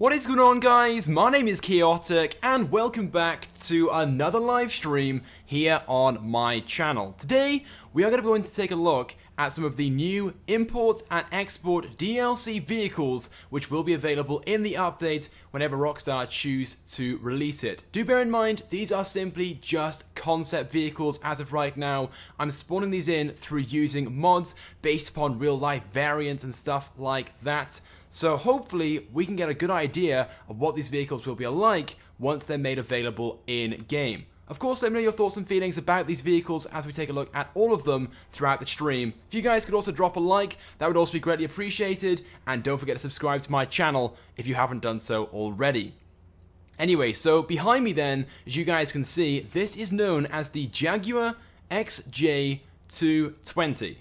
What is going on, guys? My name is Chaotic and welcome back to another live stream here on my channel. Today we are going to take a look at some of the new import and export DLC vehicles which will be available in the update whenever Rockstar choose to release it. Do bear in mind, these are simply just concept vehicles as of right now. I'm spawning these in through using mods based upon real life variants and stuff like that. So hopefully we can get a good idea of what these vehicles will be like once they're made available in game. Of course, let me know your thoughts and feelings about these vehicles as we take a look at all of them throughout the stream. If you guys could also drop a like, that would also be greatly appreciated. And don't forget to subscribe to my channel if you haven't done so already. Anyway, so behind me then, as you guys can see, this is known as the Jaguar XJ220.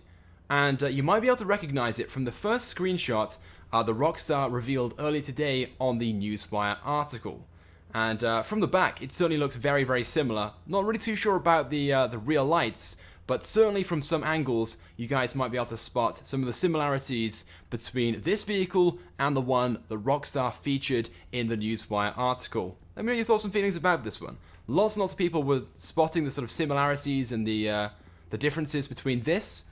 And you might be able to recognize it from the first screenshot the Rockstar revealed earlier today on the Newswire article. And from the back, it certainly looks very, very similar. Not really too sure about the rear lights, but certainly from some angles, you guys might be able to spot some of the similarities between this vehicle and the one that Rockstar featured in the Newswire article. Let me know your thoughts and feelings about this one. Lots and lots of people were spotting the sort of similarities and the differences between this.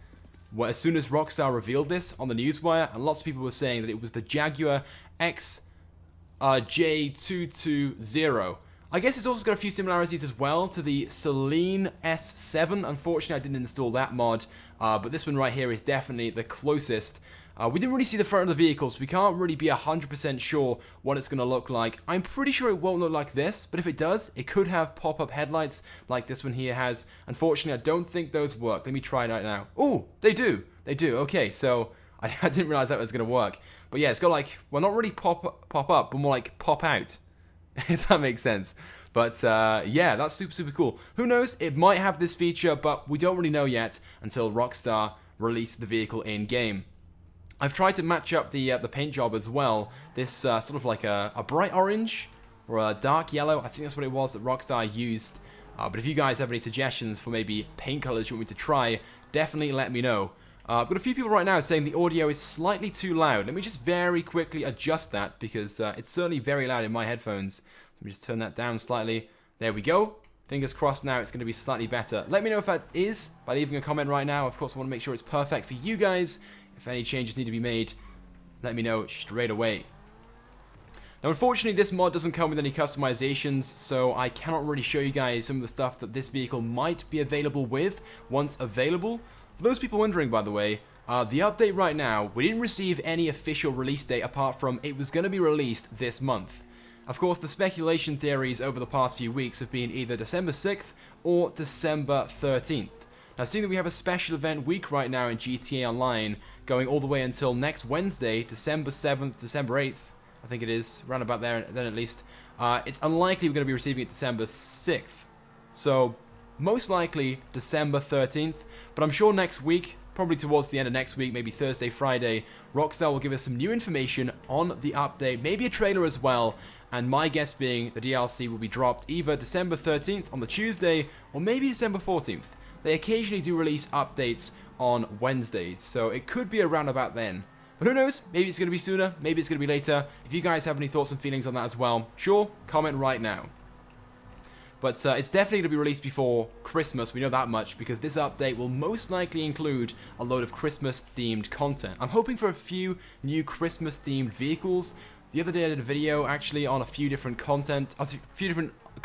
Well, as soon as Rockstar revealed this on the Newswire, and lots of people were saying that it was the Jaguar XJ220. I guess it's also got a few similarities as well to the Celine S7. Unfortunately, I didn't install that mod, but this one right here is definitely the closest. We didn't really see the front of the vehicle, so we can't really be 100% sure what it's going to look like. I'm pretty sure it won't look like this, but if it does, it could have pop-up headlights like this one here has. Unfortunately, I don't think those work. Let me try it out now. Oh, they do. They do. Okay, so I didn't realize that was going to work. But yeah, it's got like, well, not really pop up, but more like pop out, if that makes sense. But yeah, that's super, super cool. Who knows? It might have this feature, but we don't really know yet until Rockstar released the vehicle in-game. I've tried to match up the paint job as well. This sort of like a bright orange or a dark yellow. I think that's what it was that Rockstar used. But if you guys have any suggestions for maybe paint colors you want me to try, definitely let me know. I've got a few people right now saying the audio is slightly too loud. Let me just very quickly adjust that because it's certainly very loud in my headphones. Let me just turn that down slightly. There we go. Fingers crossed now it's going to be slightly better. Let me know if that is by leaving a comment right now. Of course, I want to make sure it's perfect for you guys. If any changes need to be made, let me know straight away. Now, unfortunately, this mod doesn't come with any customizations, so I cannot really show you guys some of the stuff that this vehicle might be available with once available. For those people wondering, by the way, the update right now, we didn't receive any official release date apart from it was going to be released this month. Of course, the speculation theories over the past few weeks have been either December 6th or December 13th. Now, seeing that we have a special event week right now in GTA Online, going all the way until next Wednesday, December 7th, December 8th, I think it is, around about there then at least, it's unlikely we're going to be receiving it December 6th. So, most likely December 13th, but I'm sure next week, probably towards the end of next week, maybe Thursday, Friday, Rockstar will give us some new information on the update, maybe a trailer as well, and my guess being the DLC will be dropped either December 13th on the Tuesday, or maybe December 14th. They occasionally do release updates on Wednesdays, so it could be around about then. But who knows? Maybe it's going to be sooner, maybe it's going to be later. If you guys have any thoughts and feelings on that as well, sure, comment right now. But it's definitely going to be released before Christmas, we know that much, because this update will most likely include a load of Christmas-themed content. I'm hoping for a few new Christmas-themed vehicles. The other day I did a video actually on a few different content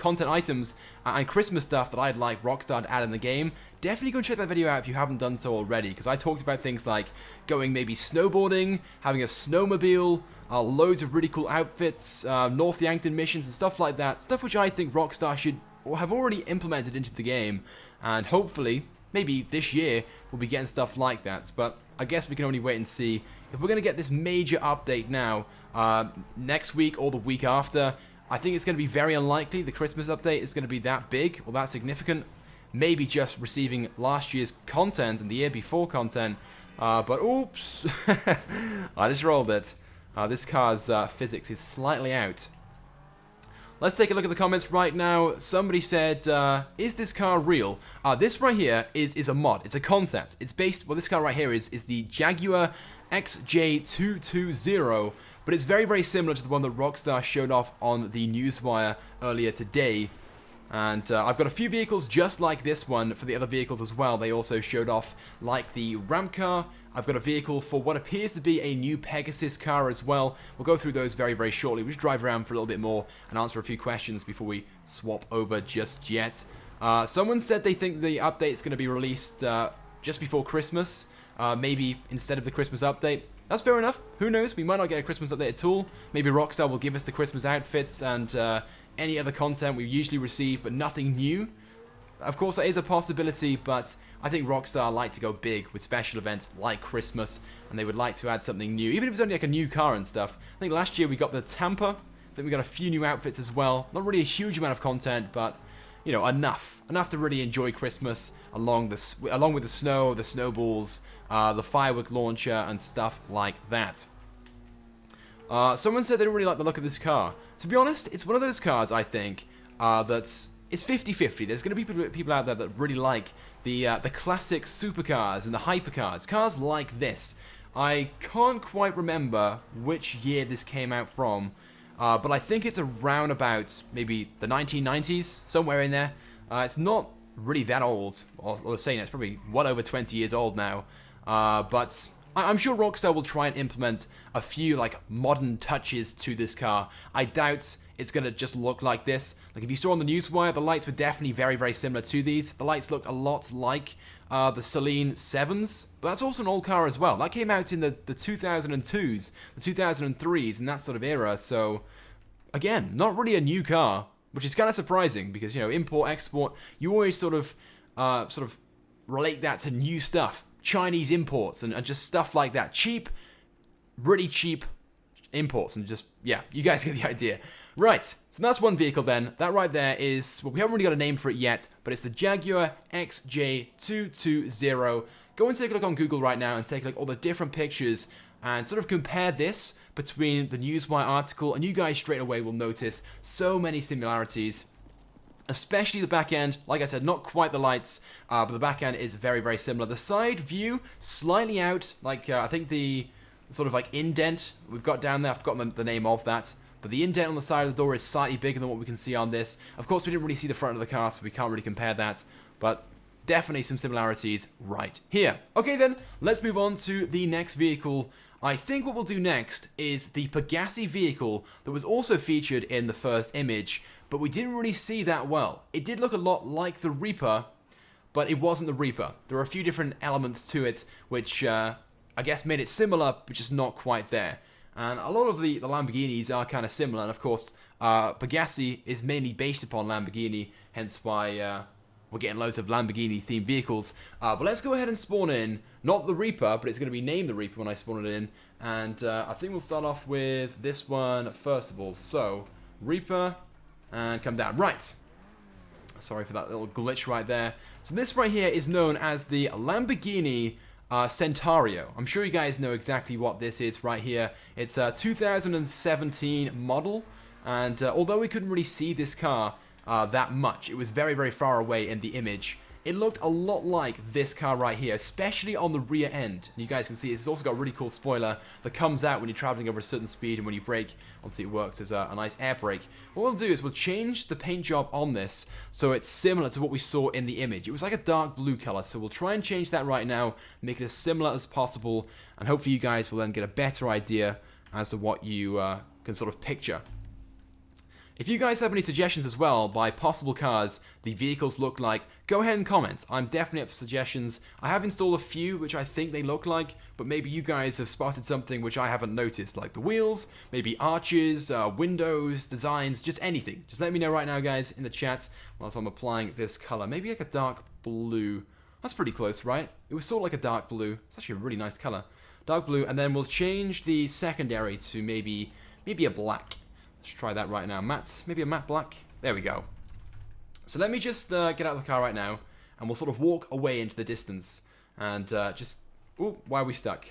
items and Christmas stuff that I'd like Rockstar to add in the game. Definitely go check that video out if you haven't done so already, because I talked about things like going maybe snowboarding, having a snowmobile, loads of really cool outfits, North Yankton missions and stuff like that. Stuff which I think Rockstar should have already implemented into the game, and hopefully, maybe this year, we'll be getting stuff like that. But I guess we can only wait and see. If we're going to get this major update now, next week or the week after, I think it's going to be very unlikely the Christmas update is going to be that big or that significant. Maybe just receiving last year's content and the year before content. But oops, I just rolled it. This car's physics is slightly out. Let's take a look at the comments right now. Somebody said, is this car real? This right here is a mod. It's a concept. It's based, well, this car right here is the Jaguar XJ220, but it's very, very similar to the one that Rockstar showed off on the Newswire earlier today. And I've got a few vehicles just like this one for the other vehicles as well. They also showed off like the ramp car. I've got a vehicle for what appears to be a new Pegasus car as well. We'll go through those very, very shortly. We'll just drive around for a little bit more and answer a few questions before we swap over just yet. Someone said they think the update is going to be released just before Christmas, maybe instead of the Christmas update. That's fair enough. Who knows? We might not get a Christmas update at all. Maybe Rockstar will give us the Christmas outfits and any other content we usually receive, but nothing new. Of course, that is a possibility, but I think Rockstar like to go big with special events like Christmas, and they would like to add something new, even if it's only like a new car and stuff. I think last year we got the Tampa. I think we got a few new outfits as well. Not really a huge amount of content, but you know, enough to really enjoy Christmas along with the snow, the snowballs, the firework launcher, and stuff like that. Someone said they don't really like the look of this car. To be honest, it's one of those cars, I think, that's it's 50-50. There's going to be people out there that really like the classic supercars and the hypercars, cars like this. I can't quite remember which year this came out from, but I think it's around about maybe the 1990s, somewhere in there. It's not really that old, or saying it's probably well over 20 years old now, but I'm sure Rockstar will try and implement a few like modern touches to this car. I doubt it's going to just look like this. Like if you saw on the Newswire, the lights were definitely very, very similar to these. The lights looked a lot like the Celine 7s, but that's also an old car as well. That came out in the 2002s, the 2003s, and that sort of era. So again, not really a new car, which is kind of surprising because, you know, import, export, you always sort of relate that to new stuff. Chinese imports and just stuff like that. Cheap, really cheap imports, and just, yeah, you guys get the idea. Right, so that's one vehicle then. That right there is, well, we haven't really got a name for it yet, but it's the Jaguar XJ220. Go and take a look on Google right now and take a look at all the different pictures and sort of compare this between the Newswire article, and you guys straight away will notice so many similarities. Especially the back end, like I said, not quite the lights, but the back end is very, very similar. The side view, slightly out, like I think the sort of like indent we've got down there, I've forgotten the name of that, but the indent on the side of the door is slightly bigger than what we can see on this. Of course, we didn't really see the front of the car, so we can't really compare that, but definitely some similarities right here. Okay then, let's move on to the next vehicle. I think what we'll do next is the Pegassi vehicle that was also featured in the first image, but we didn't really see that well. It did look a lot like the Reaper, but it wasn't the Reaper. There were a few different elements to it, which I guess made it similar, but just not quite there. And a lot of the Lamborghinis are kind of similar, and of course, Pegassi is mainly based upon Lamborghini, hence why we're getting loads of Lamborghini-themed vehicles. But let's go ahead and spawn in, not the Reaper, but it's going to be named the Reaper when I spawn it in. And I think we'll start off with this one first of all. So, Reaper, and come down. Right. Sorry for that little glitch right there. So this right here is known as the Lamborghini Centenario. I'm sure you guys know exactly what this is right here. It's a 2017 model, and although we couldn't really see this car that much, it was very, very far away in the image. It looked a lot like this car right here, especially on the rear end. And you guys can see it's also got a really cool spoiler that comes out when you're traveling over a certain speed, and when you brake, obviously it works as a nice air brake. What we'll do is we'll change the paint job on this so it's similar to what we saw in the image. It was like a dark blue color, so we'll try and change that right now, make it as similar as possible, and hopefully you guys will then get a better idea as to what you can sort of picture. If you guys have any suggestions as well by possible cars the vehicles look like, go ahead and comment. I'm definitely up for suggestions. I have installed a few which I think they look like, but maybe you guys have spotted something which I haven't noticed, like the wheels, maybe arches, windows, designs, just anything. Just let me know right now, guys, in the chat whilst I'm applying this color. Maybe like a dark blue. That's pretty close, right? It was sort of like a dark blue. It's actually a really nice color. Dark blue, and then we'll change the secondary to maybe a black. Let's try that right now. Maybe a matte black. There we go. So let me just get out of the car right now, and we'll sort of walk away into the distance, and just... Ooh, why are we stuck?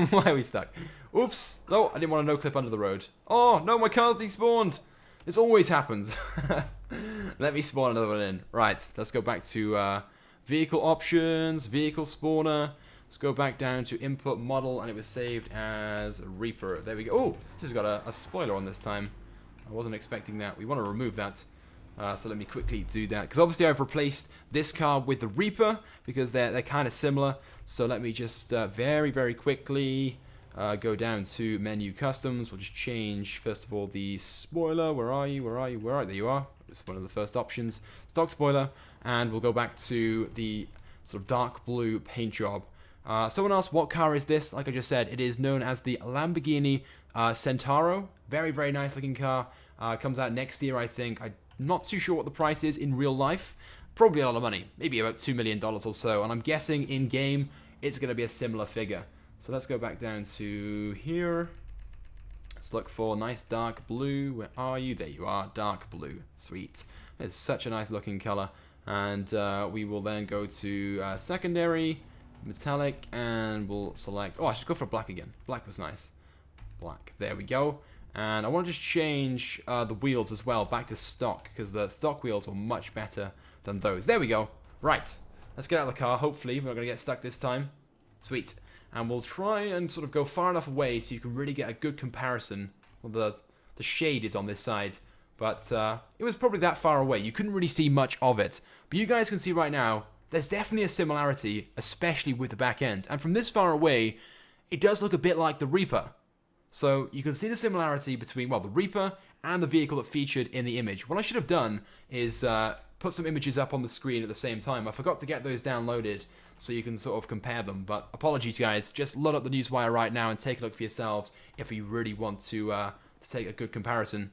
Why are we stuck? Oops. No, I didn't want to no-clip under the road. Oh, no, my car's despawned. This always happens. Let me spawn another one in. Right, let's go back to vehicle options, vehicle spawner. Let's go back down to input model, and it was saved as Reaper. There we go. Oh, this has got a spoiler on this time. I wasn't expecting that. We want to remove that. So let me quickly do that, because obviously I've replaced this car with the Reaper because they're kind of similar. So let me just very quickly go down to menu customs. We'll just change first of all the spoiler. Where are you? There you are. It's one of the first options, stock spoiler, and we'll go back to the sort of dark blue paint job. Someone asked, what car is this? Like I just said, it is known as the Lamborghini Centenario. Very nice looking car. Comes out next year, I think. I'm not too sure what the price is in real life. Probably a lot of money, maybe about $2 million or so. And I'm guessing in game it's going to be a similar figure. So let's go back down to here. Let's look for nice dark blue. Where are you? There you are, dark blue. Sweet. It's such a nice looking color. And we will then go to secondary, metallic, and we'll select... Oh, I should go for black again. Black was nice. Black. There we go. And I want to just change the wheels as well back to stock, because the stock wheels are much better than those. There we go. Right. Let's get out of the car. Hopefully we're not going to get stuck this time. Sweet. And we'll try and sort of go far enough away so you can really get a good comparison. Well, the shade is on this side, but it was probably that far away. You couldn't really see much of it. But you guys can see right now, there's definitely a similarity, especially with the back end. And from this far away, it does look a bit like the Reaper. So you can see the similarity between, well, the Reaper and the vehicle that featured in the image. What I should have done is put some images up on the screen at the same time. I forgot to get those downloaded so you can sort of compare them. But apologies, guys. Just load up the newswire right now and take a look for yourselves if you really want to take a good comparison.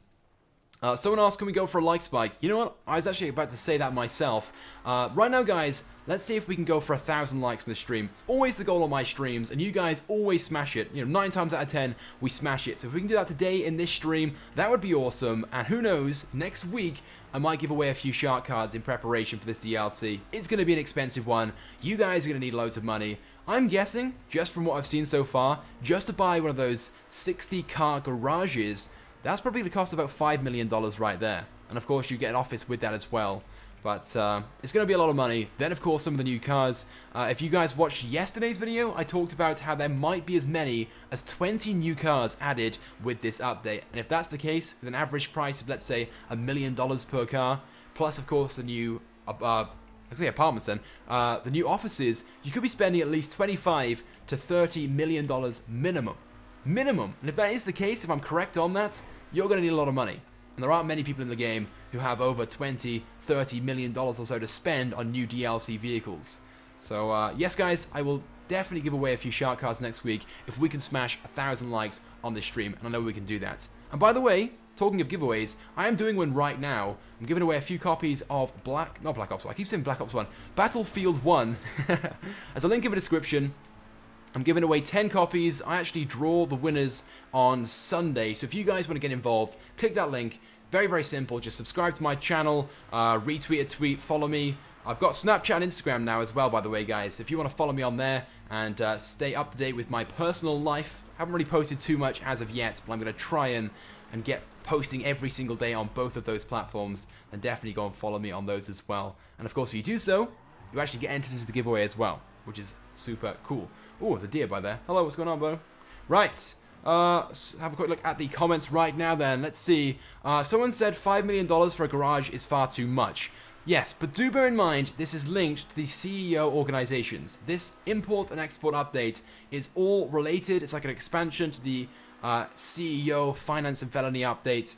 Someone asked, can we go for a like spike? You know what? I was actually about to say that myself. Right now, guys, let's see if we can go for 1,000 likes in the stream. It's always the goal on my streams, and you guys always smash it. You know, 9 times out of 10, we smash it. So if we can do that today in this stream, that would be awesome. And who knows, next week, I might give away a few shark cards in preparation for this DLC. It's going to be an expensive one. You guys are going to need loads of money. I'm guessing, just from what I've seen so far, just to buy one of those 60-car garages, that's probably going to cost about $5 million right there. And of course, you get an office with that as well. But it's going to be a lot of money. Then, of course, some of the new cars. If you guys watched yesterday's video, I talked about how there might be as many as 20 new cars added with this update. And if that's the case, with an average price of, let's say, $1 million per car, plus, of course, the new apartments then, the new offices, you could be spending at least $25 to $30 million minimum. And if that is the case, if I'm correct on that, you're going to need a lot of money. And there aren't many people in the game who have over $20, $30 million or so to spend on new DLC vehicles. So, yes, guys, I will definitely give away a few shark cards next week if we can smash 1,000 likes on this stream, and I know we can do that. And by the way, talking of giveaways, I am doing one right now. I'm giving away a few copies of Battlefield 1. There's a link in the description. I'm giving away 10 copies. I actually draw the winners on Sunday. So if you guys want to get involved, click that link. Very simple. Just subscribe to my channel, retweet a tweet, follow me. I've got Snapchat and Instagram now as well, by the way, guys. If you want to follow me on there and stay up to date with my personal life. I haven't really posted too much as of yet, but I'm going to try and get posting every single day on both of those platforms. And definitely go and follow me on those as well. And of course, if you do so, you actually get entered into the giveaway as well, which is super cool. Oh, there's a deer by there. Hello, what's going on, bro? Right. Let's have a quick look at the comments right now then. Let's see. Someone said $5 million for a garage is far too much. Yes, but do bear in mind, this is linked to the CEO organizations. This import and export update is all related. It's like an expansion to the CEO finance and felony update.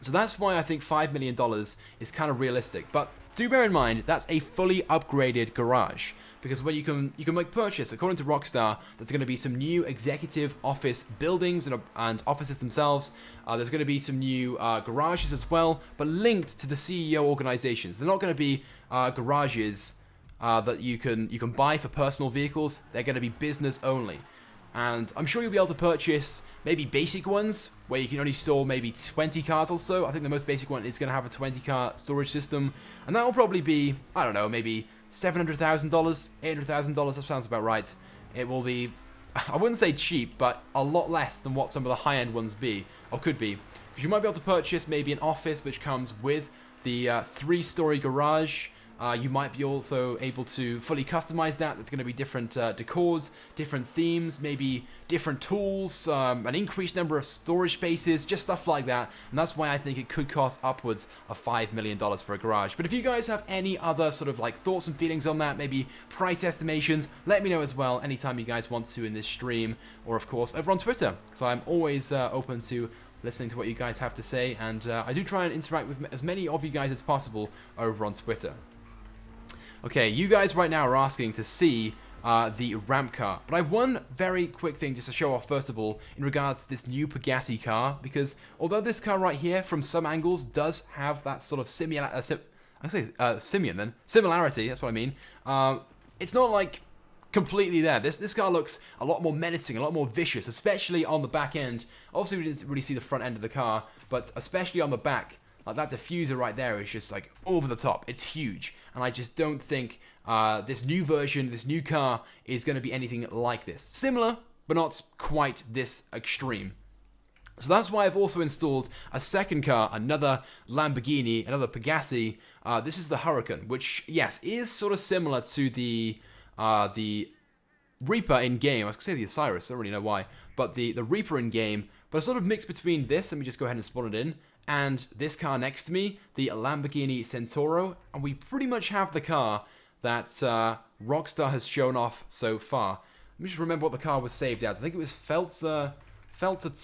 So that's why I think $5 million is kind of realistic. But do bear in mind, that's a fully upgraded garage. Because when you can make purchase, according to Rockstar, there's going to be some new executive office buildings and offices themselves. There's going to be some new garages as well, but linked to the CEO organizations. They're not going to be garages that you can buy for personal vehicles. They're going to be business only. And I'm sure you'll be able to purchase maybe basic ones where you can only store maybe 20 cars or so. I think the most basic one is going to have a 20-car storage system. And that will probably be, I don't know, maybe $700,000, $800,000, that sounds about right. It will be, I wouldn't say cheap, but a lot less than what some of the high-end ones could be. Because you might be able to purchase maybe an office which comes with the 3-story garage, You might be also able to fully customize that. There's going to be different decors, different themes, maybe different tools, an increased number of storage spaces, just stuff like that. And that's why I think it could cost upwards of $5 million for a garage. But if you guys have any other sort of like thoughts and feelings on that, maybe price estimations, let me know as well anytime you guys want to in this stream, or of course over on Twitter, because I'm always open to listening to what you guys have to say, and I do try and interact with as many of you guys as possible over on Twitter. Okay, you guys right now are asking to see the ramp car, but I have one very quick thing just to show off first of all in regards to this new Pegassi car, because although this car right here from some angles does have that sort of similarity, that's what I mean, it's not like completely there. This car looks a lot more menacing, a lot more vicious, especially on the back end. Obviously, we didn't really see the front end of the car, but especially on the back, like that diffuser right there is just like over the top. It's huge, and I just don't think this new version, this new car, is going to be anything like this. Similar, but not quite this extreme. So that's why I've also installed a second car, another Lamborghini, another Pegassi. This is the Huracan, which, yes, is sort of similar to the Reaper in game. I was going to say the Osiris, I don't really know why, but the Reaper in game, but a sort of mix between this, let me just go ahead and spawn it in, and this car next to me, the Lamborghini Centenario, and we pretty much have the car that Rockstar has shown off so far. Let me just remember what the car was saved as. I think it was Feltzer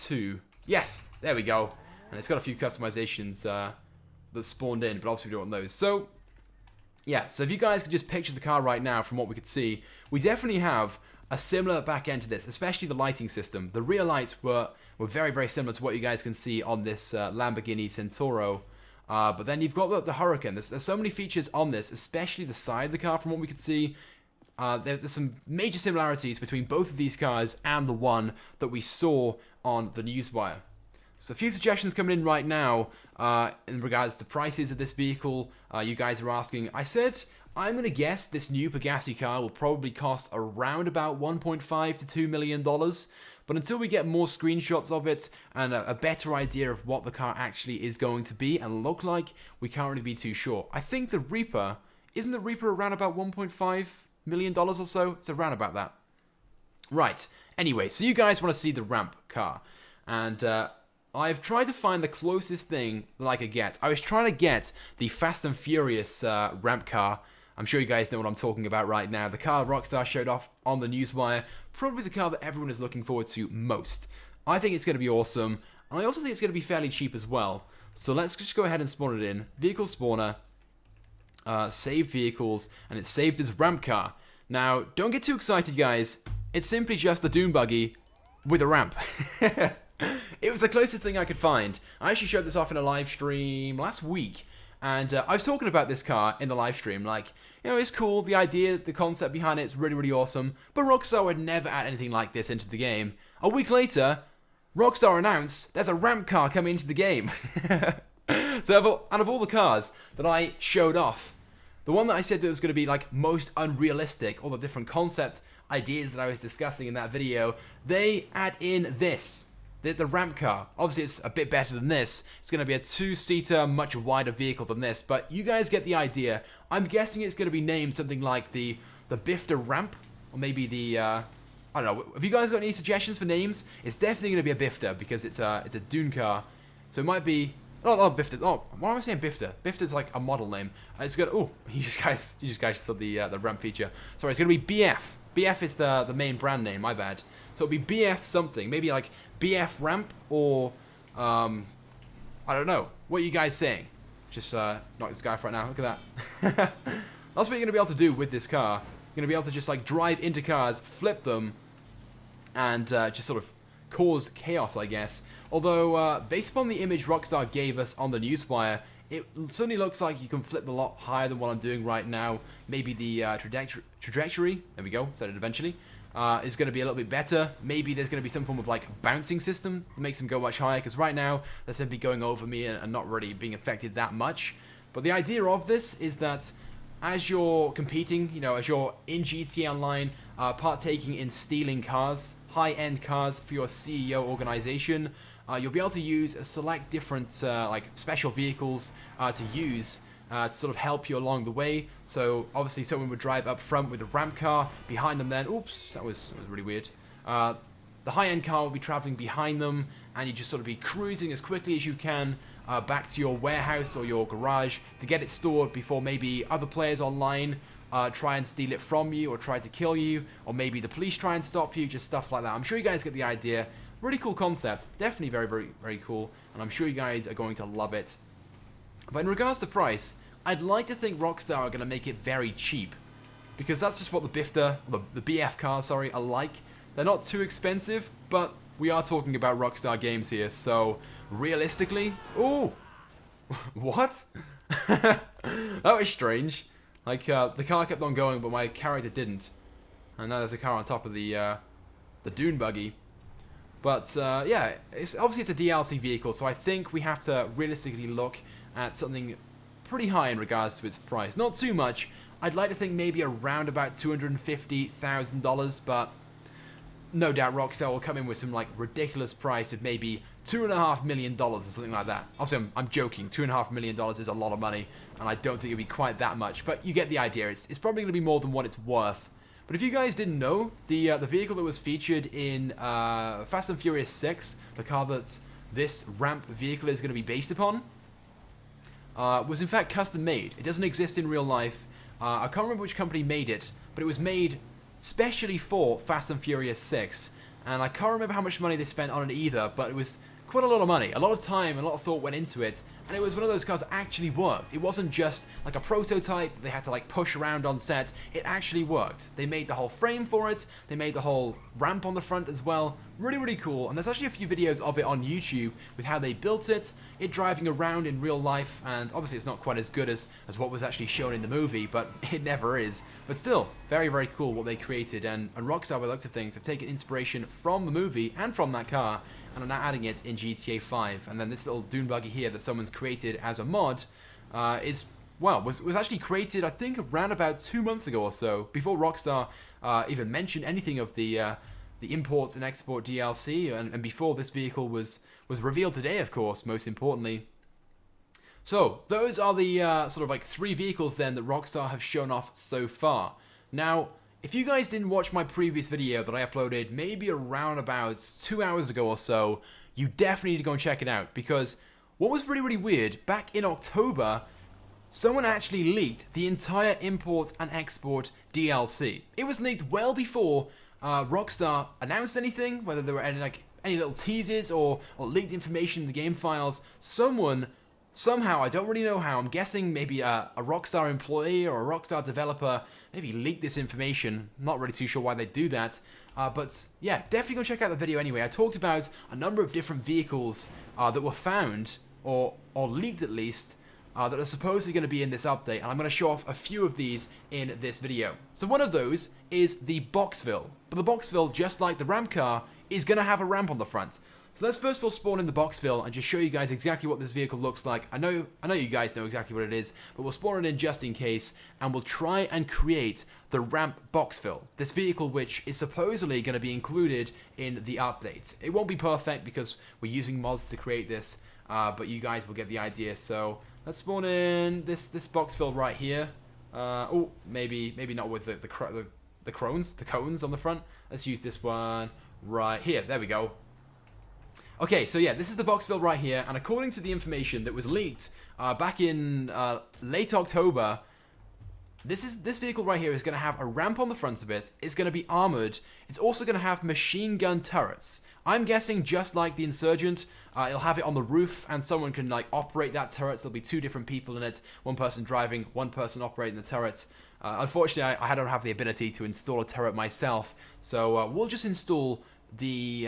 2. Yes, there we go. And it's got a few customizations that spawned in, but obviously we don't want those. So, yeah, so if you guys could just picture the car right now from what we could see, we definitely have a similar back end to this, especially the lighting system. The rear lights were very, very similar to what you guys can see on this Lamborghini Centenario. But then you've got the Huracan. There's so many features on this, especially the side of the car from what we could see. There's some major similarities between both of these cars and the one that we saw on the newswire. So a few suggestions coming in right now in regards to prices of this vehicle. You guys are asking. I said I'm going to guess this new Pegassi car will probably cost around about $1.5 to $2 million. But until we get more screenshots of it and a better idea of what the car actually is going to be and look like, we can't really be too sure. I think the Reaper, isn't the Reaper around about $1.5 million or so? It's around about that. Right. Anyway, so you guys want to see the ramp car. And I've tried to find the closest thing that I could get. I was trying to get the Fast and Furious ramp car. I'm sure you guys know what I'm talking about right now. The car Rockstar showed off on the newswire. Probably the car that everyone is looking forward to most. I think it's going to be awesome. And I also think it's going to be fairly cheap as well. So let's just go ahead and spawn it in. Vehicle spawner. Saved vehicles. And it's saved as ramp car. Now, don't get too excited, guys. It's simply just the Dune buggy with a ramp. It was the closest thing I could find. I actually showed this off in a live stream last week. And I was talking about this car in the live stream, like, you know, it's cool, the idea, the concept behind it is really, really awesome, but Rockstar would never add anything like this into the game. A week later, Rockstar announced there's a ramp car coming into the game. So out of all the cars that I showed off, the one that I said that was going to be like most unrealistic, all the different concept ideas that I was discussing in that video, they add in this. The ramp car. Obviously, it's a bit better than this. It's going to be a two-seater, much wider vehicle than this, but you guys get the idea. I'm guessing it's going to be named something like the Bifter Ramp, or maybe the, I don't know. Have you guys got any suggestions for names? It's definitely going to be a Bifter, because it's a Dune car. So it might be, oh, Bifters. Oh, why am I saying Bifter? Bifter's like a model name. It's going to, oh, you guys saw the ramp feature. Sorry, it's going to be BF. BF is the main brand name, my bad. So it'll be BF something, maybe like BF Ramp or, I don't know. What are you guys saying? Just knock this guy off right now. Look at that. That's what you're going to be able to do with this car. You're going to be able to just like drive into cars, flip them, and just sort of cause chaos, I guess. Although, based upon the image Rockstar gave us on the newswire, it certainly looks like you can flip a lot higher than what I'm doing right now. Maybe the trajectory, there we go, said it eventually, is going to be a little bit better. Maybe there's going to be some form of like bouncing system that makes them go much higher, because right now they're simply going over me and not really being affected that much. But the idea of this is that as you're competing, you know, as you're in GTA Online, partaking in stealing cars, high-end cars for your CEO organization, you'll be able to use a select different like special vehicles to use to sort of help you along the way. So obviously someone would drive up front with a ramp car, behind them then, oops, that was really weird. The high-end car will be traveling behind them, and you just sort of be cruising as quickly as you can back to your warehouse or your garage to get it stored before maybe other players online try and steal it from you or try to kill you, or maybe the police try and stop you, just stuff like that. I'm sure you guys get the idea. Really cool concept, definitely very, very, very cool, and I'm sure you guys are going to love it. But in regards to price, I'd like to think Rockstar are going to make it very cheap, because that's just what the BF cars, sorry, are like. They're not too expensive, but we are talking about Rockstar games here, so realistically, ooh, what? That was strange. Like the car kept on going, but my character didn't, and now there's a car on top of the dune buggy. But yeah, obviously it's a DLC vehicle, so I think we have to realistically look at something pretty high in regards to its price. Not too much. I'd like to think maybe around about $250,000, but no doubt Rockstar will come in with some like ridiculous price of maybe $2.5 million or something like that. Obviously, I'm joking. $2.5 million is a lot of money, and I don't think it'll be quite that much. But you get the idea. It's probably going to be more than what it's worth. But if you guys didn't know, the vehicle that was featured in Fast and Furious 6, the car that this ramp vehicle is going to be based upon, was in fact custom made. It doesn't exist in real life. I can't remember which company made it, but it was made specially for Fast and Furious 6. And I can't remember how much money they spent on it either, but it was quite a lot of money. A lot of time and a lot of thought went into it, and it was one of those cars that actually worked. It wasn't just like a prototype that they had to like push around on set. It actually worked. They made the whole frame for it. They made the whole ramp on the front as well. Really, really cool. And there's actually a few videos of it on YouTube with how they built it driving around in real life, and obviously it's not quite as good as what was actually shown in the movie, but it never is. But still, very, very cool what they created, and Rockstar, by the looks of things, have taken inspiration from the movie and from that car, and are now adding it in GTA 5. And then this little dune buggy here that someone's created as a mod was actually created, I think, around about 2 months ago or so, before Rockstar even mentioned anything of the import and export DLC, and before this vehicle was revealed today, of course, most importantly. So those are the sort of like 3 vehicles then that Rockstar have shown off so far. Now, if you guys didn't watch my previous video that I uploaded maybe around about 2 hours ago or so, you definitely need to go and check it out, because what was really, really weird, back in October, someone actually leaked the entire import and export DLC. It was leaked well before Rockstar announced anything, whether there were any little teasers or leaked information in the game files. Someone, somehow, I don't really know how, I'm guessing maybe a Rockstar employee or a Rockstar developer maybe leaked this information. Not really too sure why they'd do that. But yeah, definitely go check out the video anyway. I talked about a number of different vehicles that were found, or leaked at least, that are supposedly going to be in this update, and I'm going to show off a few of these in this video. So one of those is the Boxville. But the Boxville, just like the ramp car, is going to have a ramp on the front. So let's first of all spawn in the Boxville and just show you guys exactly what this vehicle looks like. I know you guys know exactly what it is, but we'll spawn it in just in case, and we'll try and create the ramp Boxville. This vehicle which is supposedly going to be included in the update. It won't be perfect because we're using mods to create this, but you guys will get the idea. So let's spawn in this Boxville right here. Oh, maybe not with the cones on the front. Let's use this one right here. There we go. Okay, so yeah, this is the Boxville right here, and according to the information that was leaked back in late October, this vehicle right here is going to have a ramp on the front of it. It's going to be armored. It's also going to have machine gun turrets. I'm guessing just like the Insurgent, it'll have it on the roof, and someone can like operate that turret. So there'll be 2 different people in it, one person driving, one person operating the turret. Unfortunately, I don't have the ability to install a turret myself, so we'll just install the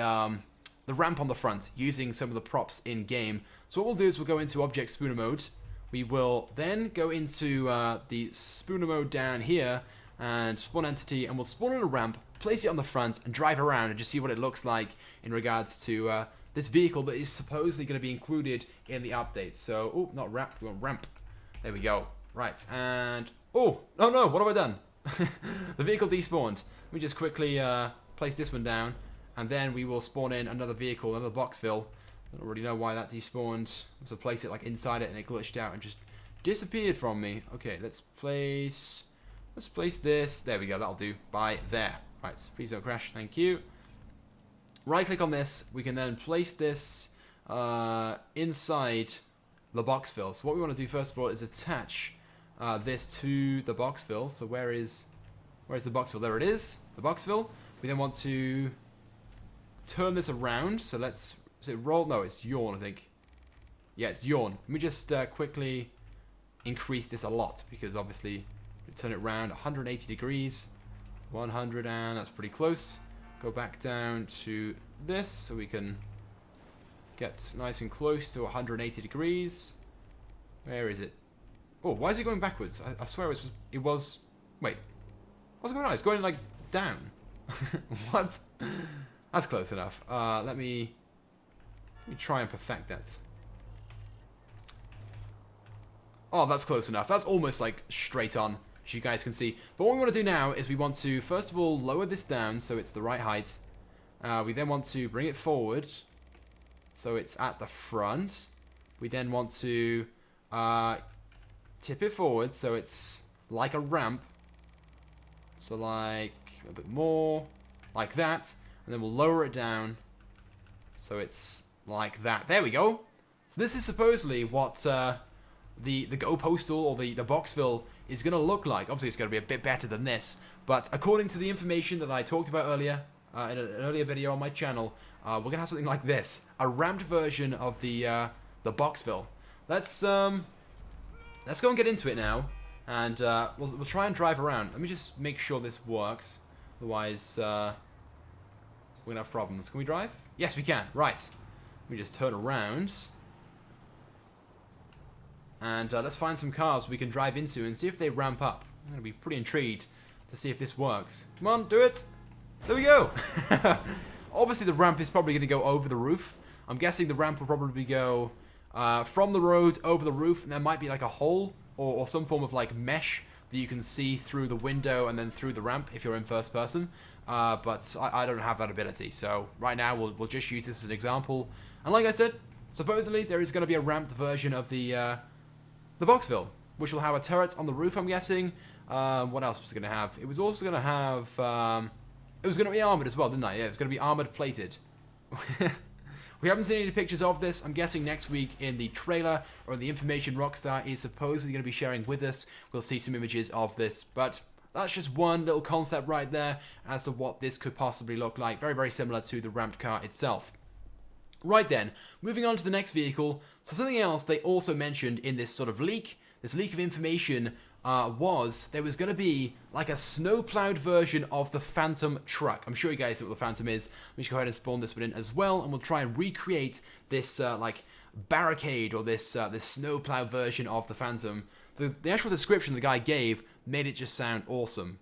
ramp on the front using some of the props in game. So what we'll do is we'll go into Object Spooner mode. We will then go into the Spooner mode down here and spawn entity, and we'll spawn in a ramp, place it on the front, and drive around and just see what it looks like in regards to this vehicle that is supposedly going to be included in the update. So, oh, not ramp, we want ramp. There we go. Right, and oh no, what have I done? The vehicle despawned. Let me just quickly place this one down, and then we will spawn in another vehicle, another Boxville. I don't really know why that despawned. So place it like inside it and it glitched out and just disappeared from me. Okay, let's place this. There we go. That'll do. By there. Right. Please don't crash. Thank you. Right click on this. We can then place this inside the Boxville. So what we want to do first of all is attach this to the Boxville. So where's the Boxville? There it is. The Boxville. We then want to turn this around. So let's, is it roll? No, it's yawn, I think. Yeah, it's yawn. Let me just quickly increase this a lot, because obviously we turn it around 180 degrees. 100, and that's pretty close. Go back down to this so we can get nice and close to 180 degrees. Where is it? Oh, why is it going backwards? I swear it was... Wait. What's going on? It's going, like, down. What? That's close enough. Let me try and perfect that. Oh, that's close enough. That's almost, like, straight on, as you guys can see. But what we want to do now is we want to, first of all, lower this down so it's the right height. We then want to bring it forward so it's at the front. We then want to tip it forward so it's like a ramp. So like a bit more, like that. And then we'll lower it down so it's like that. There we go. So this is supposedly what the Go Postal or the Boxville is going to look like. Obviously it's going to be a bit better than this, but according to the information that I talked about earlier in an earlier video on my channel, we're going to have something like this, a ramped version of the Boxville. Let's go and get into it now, and we'll try and drive around. Let me just make sure this works, otherwise we're going to have problems. Can we drive? Yes, we can. Right. Let me just turn around. And let's find some cars we can drive into and see if they ramp up. I'm going to be pretty intrigued to see if this works. Come on, do it. There we go. Obviously, the ramp is probably going to go over the roof. I'm guessing the ramp will probably go from the road over the roof, and there might be like a hole or some form of like mesh that you can see through the window and then through the ramp if you're in first person. But I don't have that ability, so right now we'll just use this as an example. And like I said, supposedly there is going to be a ramped version of the Boxville, which will have a turret on the roof, I'm guessing. What else was it going to have? It was also going to have... it was going to be armored as well, didn't I? Yeah, it was going to be armored plated. We haven't seen any pictures of this. I'm guessing next week in the trailer or in the information Rockstar is supposedly going to be sharing with us. We'll see some images of this, but that's just one little concept right there as to what this could possibly look like. Very, very similar to the ramped car itself. Right then, moving on to the next vehicle. So something else they also mentioned in this sort of leak, this leak of information, was there was going to be like a snow-plowed version of the Phantom truck. I'm sure you guys know what the Phantom is. Let me just go ahead and spawn this one in as well, and we'll try and recreate this like barricade or this snow-plow version of the Phantom. The actual description the guy gave made it just sound awesome.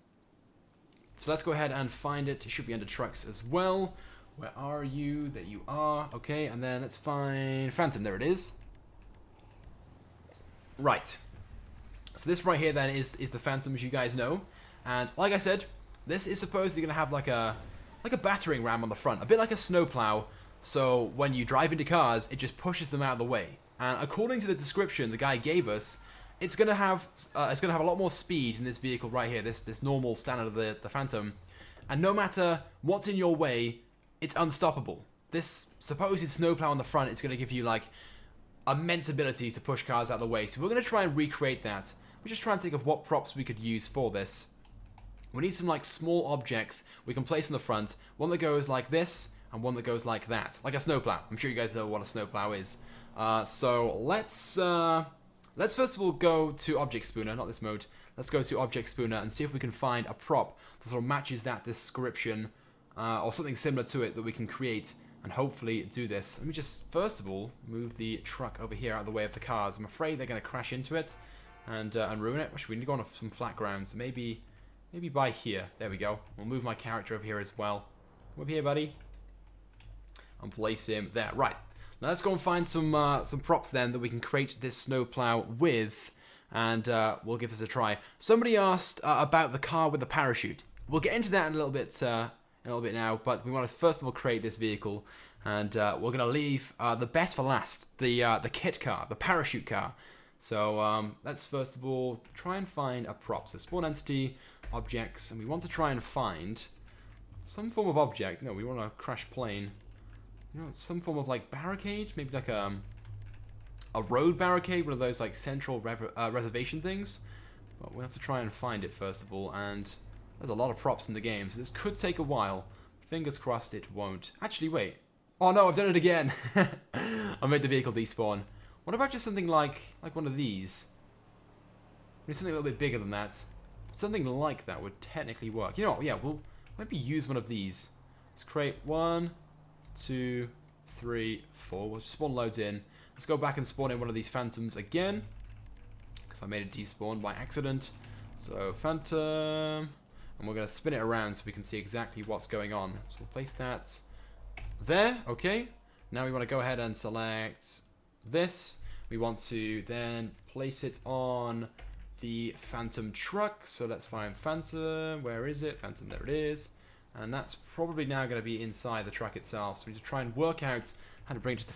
So let's go ahead and find it. It should be under trucks as well. Where are you? There you are. Okay, and then let's find Phantom. There it is. Right. So this right here then is the Phantom, as you guys know. And like I said, this is supposedly going to have like a battering ram on the front, a bit like a snowplow. So when you drive into cars, it just pushes them out of the way. And according to the description the guy gave us, it's going to have a lot more speed in this vehicle right here, this normal standard of the Phantom. And no matter what's in your way, it's unstoppable. This supposed snowplow on the front is going to give you like immense abilities to push cars out of the way. So we're going to try and recreate that. We're just trying to think of what props we could use for this. We need some like small objects we can place on the front. One that goes like this and one that goes like that. Like a snowplow. I'm sure you guys know what a snowplow is. So let's first of all go to Object Spooner, not this mode. Let's go to Object Spooner and see if we can find a prop that sort of matches that description. Or something similar to it that we can create and hopefully do this. Let me just, first of all, move the truck over here out of the way of the cars. I'm afraid they're going to crash into it and ruin it. Actually, we need to go on some flat grounds. Maybe by here. There we go. We'll move my character over here as well. Come up here, buddy. And place him there. Right. Now let's go and find some props then that we can create this snowplow with. And we'll give this a try. Somebody asked about the car with the parachute. We'll get into that in a little bit now, but we want to first of all create this vehicle, and we're going to leave the best for last, the kit car, the parachute car. So let's first of all try and find a prop. So spawn entity, objects, and we want to try and find some form of object. No, we want a crash plane. You know, some form of like barricade, maybe like a road barricade, one of those like central reservation things. But we'll have to try and find it first of all, and there's a lot of props in the game, so this could take a while. Fingers crossed it won't. Actually, wait. Oh no, I've done it again. I made the vehicle despawn. What about just something like one of these? Maybe something a little bit bigger than that. Something like that would technically work. You know what? Yeah, we'll maybe use one of these. Let's create 1, 2, 3, 4. We'll just spawn loads in. Let's go back and spawn in one of these phantoms again, because I made it despawn by accident. So phantom, and we're going to spin it around so we can see exactly what's going on. So we'll place that there. Okay. Now we want to go ahead and select this. We want to then place it on the phantom truck. So let's find phantom. Where is it? Phantom, there it is. And that's probably now going to be inside the truck itself. So we need to try and work out how to bring it to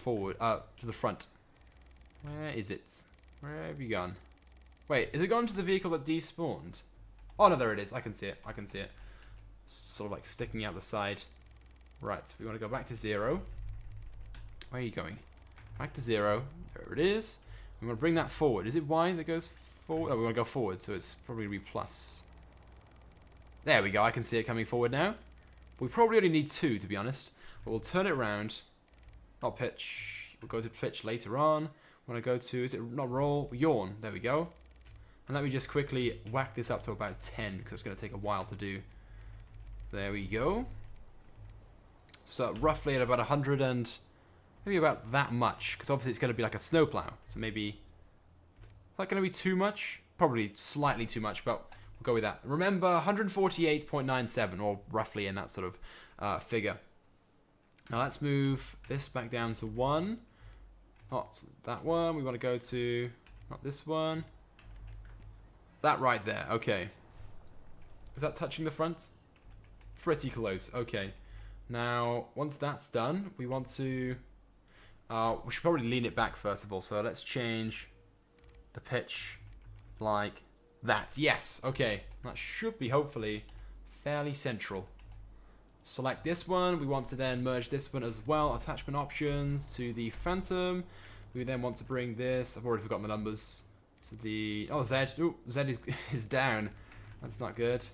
the front. Where is it? Where have you gone? Wait, is it gone to the vehicle that despawned? Oh no, there it is. I can see it. I can see it. Sort of like sticking out the side. Right, we want to go back to 0. Where are you going? Back to 0. There it is. We want to bring that forward. Is it Y that goes forward? Oh, we want to go forward, so it's probably going to be plus. There we go. I can see it coming forward now. We probably only need 2, to be honest. But we'll turn it around. Not pitch. We'll go to pitch later on. We want to go to, is it not roll? Yawn. There we go. And let me just quickly whack this up to about 10, because it's going to take a while to do. There we go. So roughly at about 100 and maybe about that much, because obviously it's going to be like a snowplow. So maybe, is that going to be too much? Probably slightly too much, but we'll go with that. Remember, 148.97, or roughly in that sort of figure. Now let's move this back down to 1. Not that one. We want to go to, not this one. That right there. Okay. Is that touching the front? Pretty close. Okay. Now, once that's done, we want to... we should probably lean it back first of all. So let's change the pitch like that. Yes. Okay. That should be, hopefully, fairly central. Select this one. We want to then merge this one as well. Attachment options to the phantom. We then want to bring this. I've already forgotten the numbers. To the... Oh, Z. Ooh, Z is down. That's not good.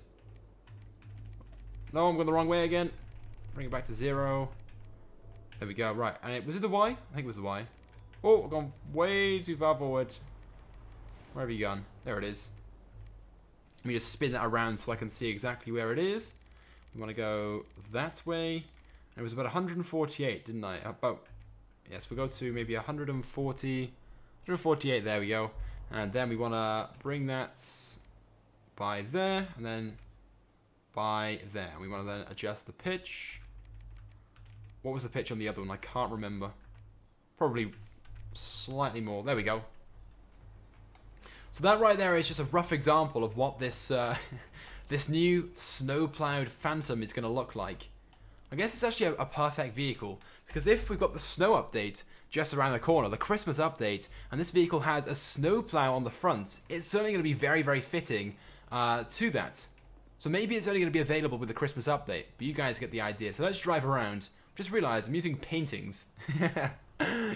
No, I'm going the wrong way again. Bring it back to 0. There we go. Right. And was it the Y? I think it was the Y. Oh, I've gone way too far forward. Where have you gone? There it is. Let me just spin that around so I can see exactly where it is. We want to go that way. It was about 148, didn't I? About... Yes, we'll go to maybe 140... 148, there we go. And then we want to bring that by there, and then by there. We want to then adjust the pitch. What was the pitch on the other one? I can't remember. Probably slightly more. There we go. So that right there is just a rough example of what this this new snowplowed Phantom is going to look like. I guess it's actually a perfect vehicle, because if we've got the snow update just around the corner, the Christmas update, and this vehicle has a snowplow on the front, it's certainly going to be very, very fitting to that. So maybe it's only going to be available with the Christmas update, but you guys get the idea. So let's drive around. Just realized I'm using paintings.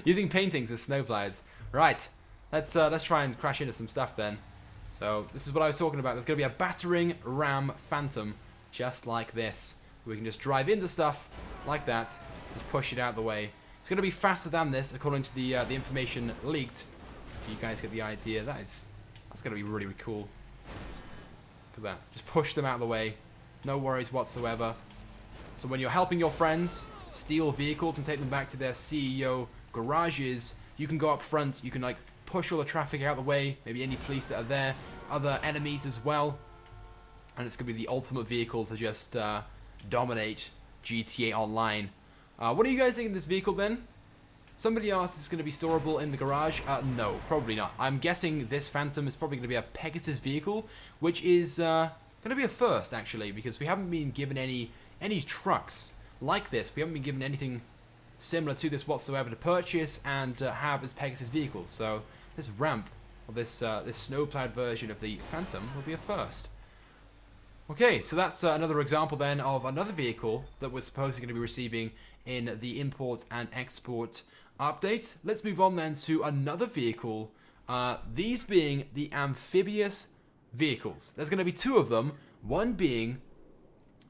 Using paintings as snowplows. Right, let's try and crash into some stuff then. So this is what I was talking about. There's going to be a battering ram Phantom, just like this. We can just drive into stuff like that, just push it out of the way. It's going to be faster than this, according to the information leaked. You guys get the idea. That's going to be really, really cool. Look at that. Just push them out of the way. No worries whatsoever. So when you're helping your friends steal vehicles and take them back to their CEO garages, you can go up front. You can like push all the traffic out of the way. Maybe any police that are there, other enemies as well. And it's going to be the ultimate vehicle to just dominate GTA Online. What do you guys think of this vehicle then? Somebody asked, is it going to be storable in the garage? No, probably not. I'm guessing this Phantom is probably going to be a Pegasus vehicle, which is going to be a first, actually, because we haven't been given any trucks like this. We haven't been given anything similar to this whatsoever to purchase and have as Pegasus vehicles. So this ramp of this snowplowed version of the Phantom will be a first. Okay, so that's another example then of another vehicle that we're supposedly going to be receiving in the import and export update. Let's move on then to another vehicle, these being the amphibious vehicles. There's going to be two of them, one being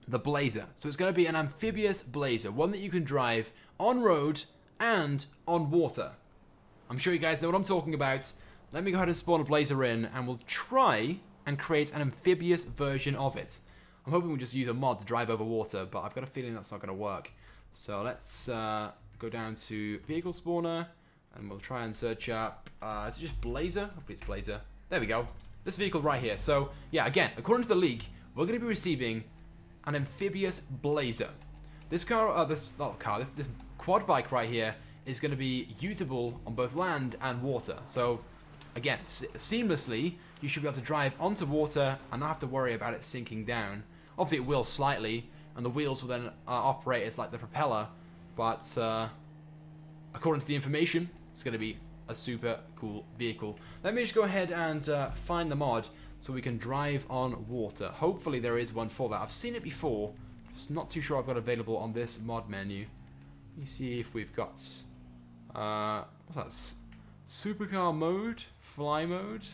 the Blazer. So it's going to be an amphibious Blazer, one that you can drive on road and on water. I'm sure you guys know what I'm talking about. Let me go ahead and spawn a Blazer in, and we'll try and create an amphibious version of it. I'm hoping we'll just use a mod to drive over water, but I've got a feeling that's not going to work. So let's go down to vehicle spawner, and we'll try and search up, is it just Blazer? Hopefully it's Blazer. There we go. This vehicle right here. So yeah, again, according to the leak, we're going to be receiving an amphibious Blazer. This this quad bike right here is going to be usable on both land and water. So again, seamlessly, you should be able to drive onto water and not have to worry about it sinking down. Obviously it will slightly, and the wheels will then operate as like the propeller, but according to the information, it's going to be a super cool vehicle. Let me just go ahead and find the mod so we can drive on water. Hopefully there is one for that. I've seen it before, just not too sure I've got available on this mod menu. Let me see if we've got, what's that? Supercar mode, fly mode.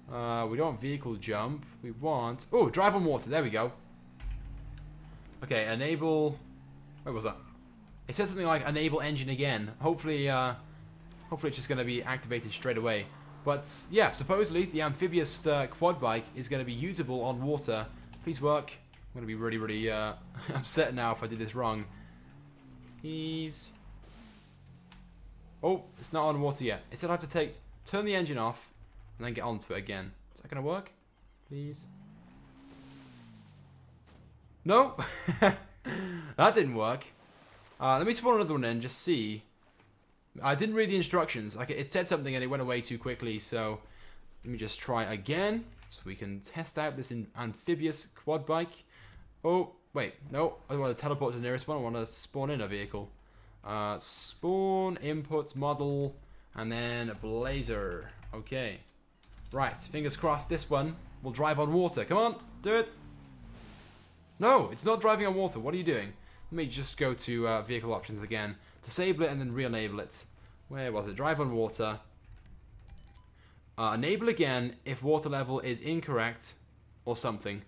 We don't want vehicle jump. We want, oh, drive on water. There we go. Okay, enable. Where was that? It said something like enable engine again. Hopefully it's just going to be activated straight away. But yeah, supposedly the amphibious quad bike is going to be usable on water. Please work. I'm going to be really, really upset now if I did this wrong. Please. Oh, it's not on water yet. It said I have to turn the engine off and then get onto it again. Is that going to work? Please. No. That didn't work. Let me spawn another one in, just see. I didn't read the instructions. Like, it said something and it went away too quickly, so let me just try again so we can test out this amphibious quad bike. Oh, wait, no. I don't want to teleport to the nearest one. I want to spawn in a vehicle. Spawn, input, model, and then a Blazer. Okay. Right, fingers crossed this one will drive on water. Come on, do it. No, it's not driving on water. What are you doing? Let me just go to vehicle options again. Disable it and then re-enable it. Where was it? Drive on water. Enable again if water level is incorrect or something.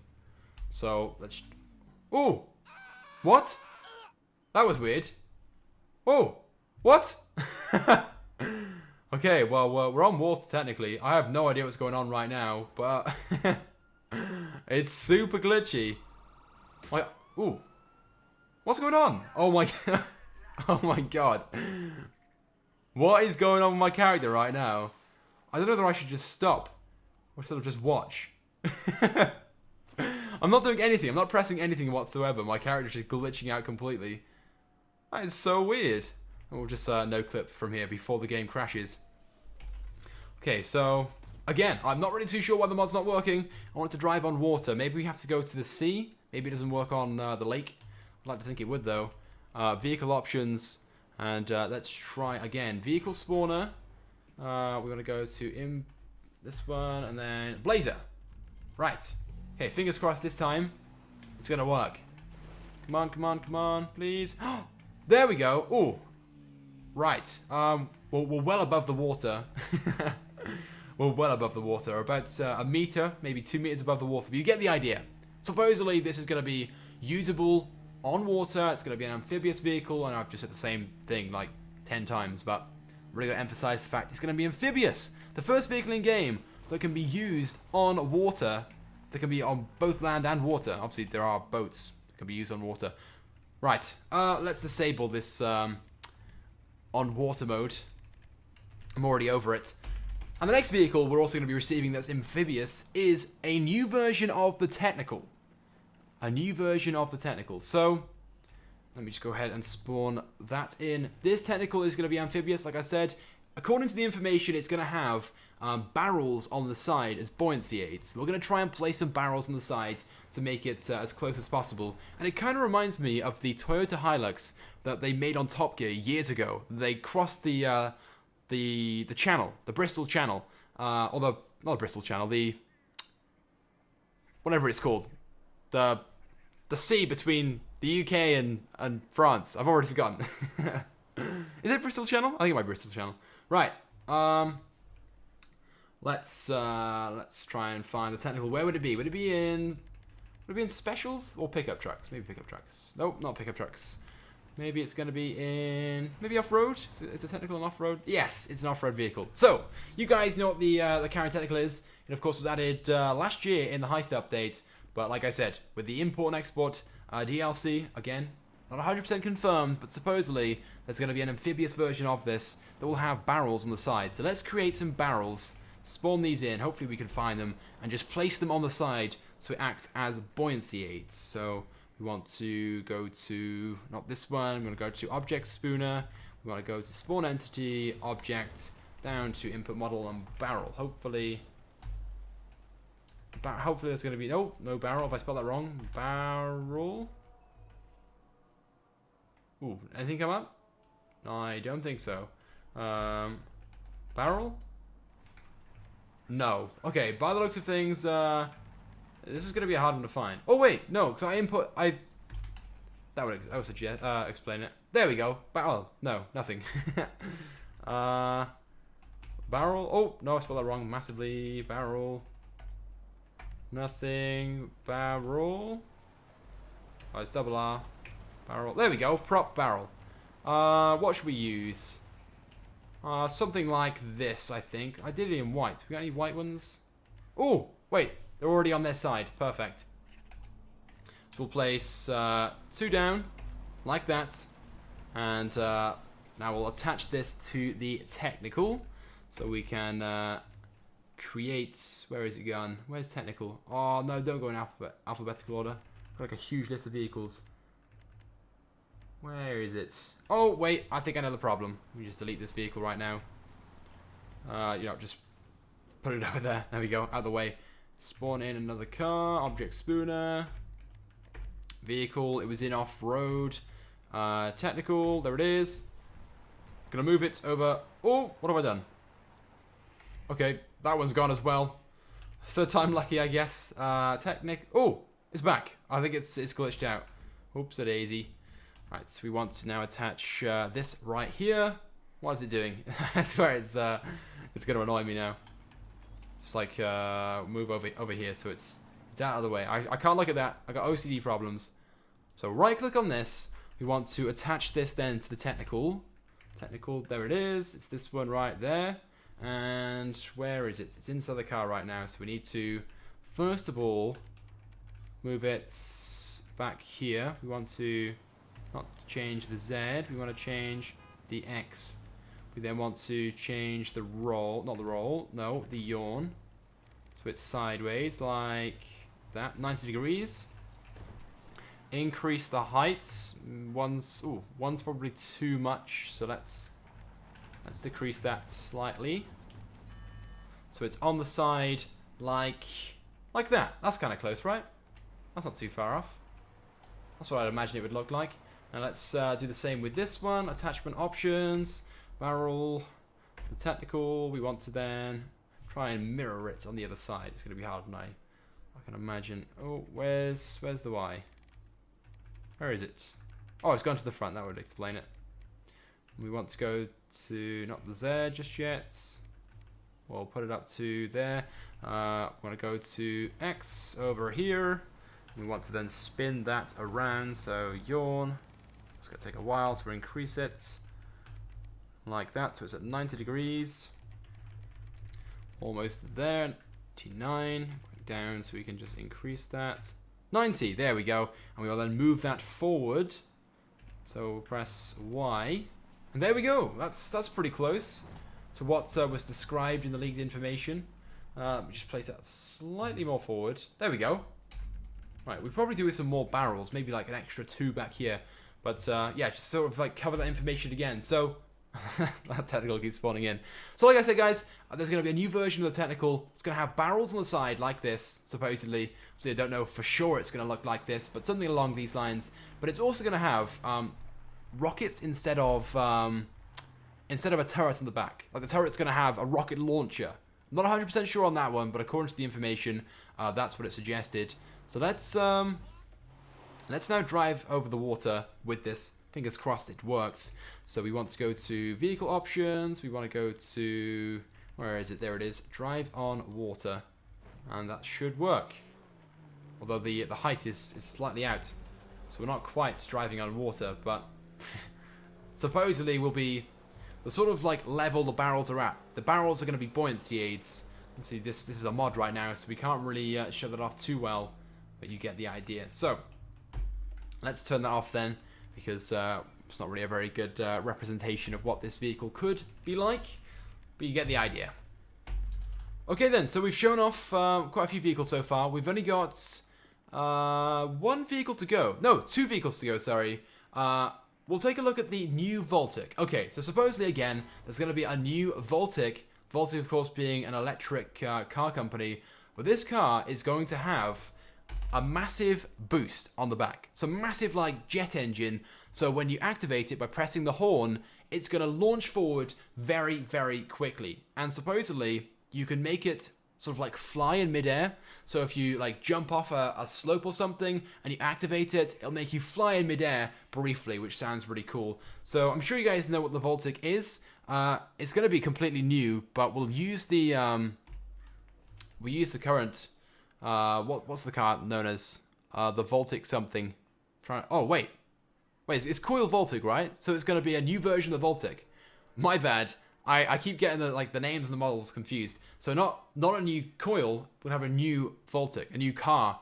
So, let's... Oh! What? That was weird. Oh! What? Okay, well, we're on water technically. I have no idea what's going on right now, but... it's super glitchy. Like, ooh. What's going on? Oh my god. Oh my god. What is going on with my character right now? I don't know whether I should just stop or sort of just watch. I'm not doing anything. I'm not pressing anything whatsoever. My character's just glitching out completely. That is so weird. And we'll just no clip from here before the game crashes. Okay, so again, I'm not really too sure why the mod's not working. I want it to drive on water. Maybe we have to go to the sea. Maybe it doesn't work on the lake. I'd like to think it would though. Vehicle options, and let's try again. Vehicle spawner. We're gonna go to this one, and then Blazer. Right. Okay, fingers crossed this time it's gonna work. Come on, come on, come on, please. There we go. Oh, right. We're well above the water. We're well above the water, about a meter, maybe 2 meters above the water. But you get the idea. Supposedly, this is going to be usable on water. It's going to be an amphibious vehicle, and I've just said the same thing like 10 times, but I'm really going to emphasize the fact it's going to be amphibious. The first vehicle in game that can be used on water, that can be on both land and water. Obviously, there are boats that can be used on water. Right, let's disable this on water mode. I'm already over it. And the next vehicle we're also going to be receiving that's amphibious is a new version of the Technical. A new version of the Technical. So, let me just go ahead and spawn that in. This Technical is going to be amphibious, like I said. According to the information, it's going to have barrels on the side as buoyancy aids. We're going to try and place some barrels on the side to make it as close as possible. And it kind of reminds me of the Toyota Hilux that they made on Top Gear years ago. They crossed the channel, the Bristol Channel, or the, not the Bristol Channel, the, whatever it's called. The sea between the UK and France. I've already forgotten. Is it Bristol Channel? I think it might be Bristol Channel. Right. Let's try and find the technical. Where would it be? Would it be in specials or pickup trucks? Maybe pickup trucks. Nope, not pickup trucks. Maybe it's going to be in maybe off-road. It's a technical and off-road. Yes, it's an off-road vehicle. So you guys know what the current technical is. It of course was added last year in the heist update. But like I said, with the import and export DLC, again, not 100% confirmed, but supposedly there's going to be an amphibious version of this that will have barrels on the side. So let's create some barrels, spawn these in, hopefully we can find them, and just place them on the side so it acts as buoyancy aids. So we want to go to, not this one, I'm going to go to Object Spooner, we want to go to Spawn Entity, Object, down to Input Model and Barrel. Hopefully there's going to be, no barrel, if I spelled that wrong. Barrel. Ooh, anything come up? I don't think so. Barrel? No. Okay, by the looks of things, this is going to be a hard one to find. Oh wait, no, because that would suggest, explain it. There we go. Oh, no, nothing. Barrel. Oh, no, I spelled that wrong massively. Barrel. Nothing. Barrel. Oh, it's double R. Barrel. There we go. Prop barrel. What should we use? Something like this, I think. I did it in white. We got any white ones? Oh, wait. They're already on their side. Perfect. So we'll place 2 down, like that. And now we'll attach this to the technical. So we can create... Where is it gone? Where's technical? Oh, no, don't go in alphabetical order. Got like a huge list of vehicles. Where is it? Oh, wait. I think I know the problem. Let me just delete this vehicle right now. Just put it over there. There we go. Out of the way. Spawn in another car. Object Spooner. Vehicle. It was in off-road. Technical. There it is. Gonna move it over. Oh, what have I done? Okay, that one's gone as well. Third time lucky, I guess. Oh, it's back. I think it's glitched out. Oops, a daisy. Right, so we want to now attach this right here. What is it doing? I swear it's going to annoy me now. Just like move over here so it's out of the way. I can't look at that. I got OCD problems. So right click on this. We want to attach this then to the technical. Technical, there it is. It's this one right there. And where is it? It's inside the car right now. So we need to first of all move it back here. We want to not change the Z, we want to change the X. We then want to change the roll, not the roll, no, the yawn. So it's sideways like that, 90 degrees. Increase the height. One's probably too much, so let's decrease that slightly. So it's on the side like that. That's kind of close, right? That's not too far off. That's what I'd imagine it would look like. And let's do the same with this one. Attachment options, barrel, the technical. We want to then try and mirror it on the other side. It's going to be hard, I can imagine. Oh, where's the Y? Where is it? Oh, it's gone to the front. That would explain it. We want to go to not the Z just yet. We'll put it up to there. We want to go to X over here. We want to then spin that around. So yawn. It's going to take a while, so we'll increase it like that. So it's at 90 degrees. Almost there. 89. Down, so we can just increase that. 90. There we go. And we will then move that forward. So we'll press Y. And there we go. That's pretty close to what was described in the leaked information. Just place that slightly more forward. There we go. Right, we probably do with some more barrels, maybe like an extra 2 back here. But yeah, just sort of like cover that information again. So that technical keeps spawning in. So like I said, guys, there's going to be a new version of the technical. It's going to have barrels on the side like this, supposedly. So I don't know for sure it's going to look like this, but something along these lines. But it's also going to have rockets instead of a turret in the back. Like the turret's going to have a rocket launcher I'm not 100% sure on that one, but according to the information, that's what it suggested. So let's now drive over the water with this. Fingers crossed it works. So we want to go to vehicle options. We want to go to, where is it? There it is. Drive on water. And that should work. Although the height is slightly out. So we're not quite driving on water, but supposedly will be the sort of like level the barrels are at. The barrels are going to be buoyancy aids. See, this is a mod right now, so we can't really show that off too well, but you get the idea. So let's turn that off then, because it's not really a very good representation of what this vehicle could be like, but you get the idea. Okay then, so we've shown off quite a few vehicles so far. We've only got one vehicle to go. No, two vehicles to go, sorry. We'll take a look at the new Voltic. Okay, so supposedly again, there's going to be a new Voltic. Voltic, of course, being an electric car company. But this car is going to have a massive boost on the back. So massive like jet engine. So when you activate it by pressing the horn, it's going to launch forward very, very quickly. And supposedly, you can make it sort of like fly in midair. So if you like jump off a slope or something and you activate it, it'll make you fly in midair briefly, which sounds really cool. So I'm sure you guys know what the Voltic is. It's going to be completely new, but we'll use the current what's the car known as, the Voltic something. Oh wait, it's Coil Voltic, right? So it's going to be a new version of the Voltic. My bad. I keep getting the names and the models confused. So not a new Coil, but have a new Voltic, a new car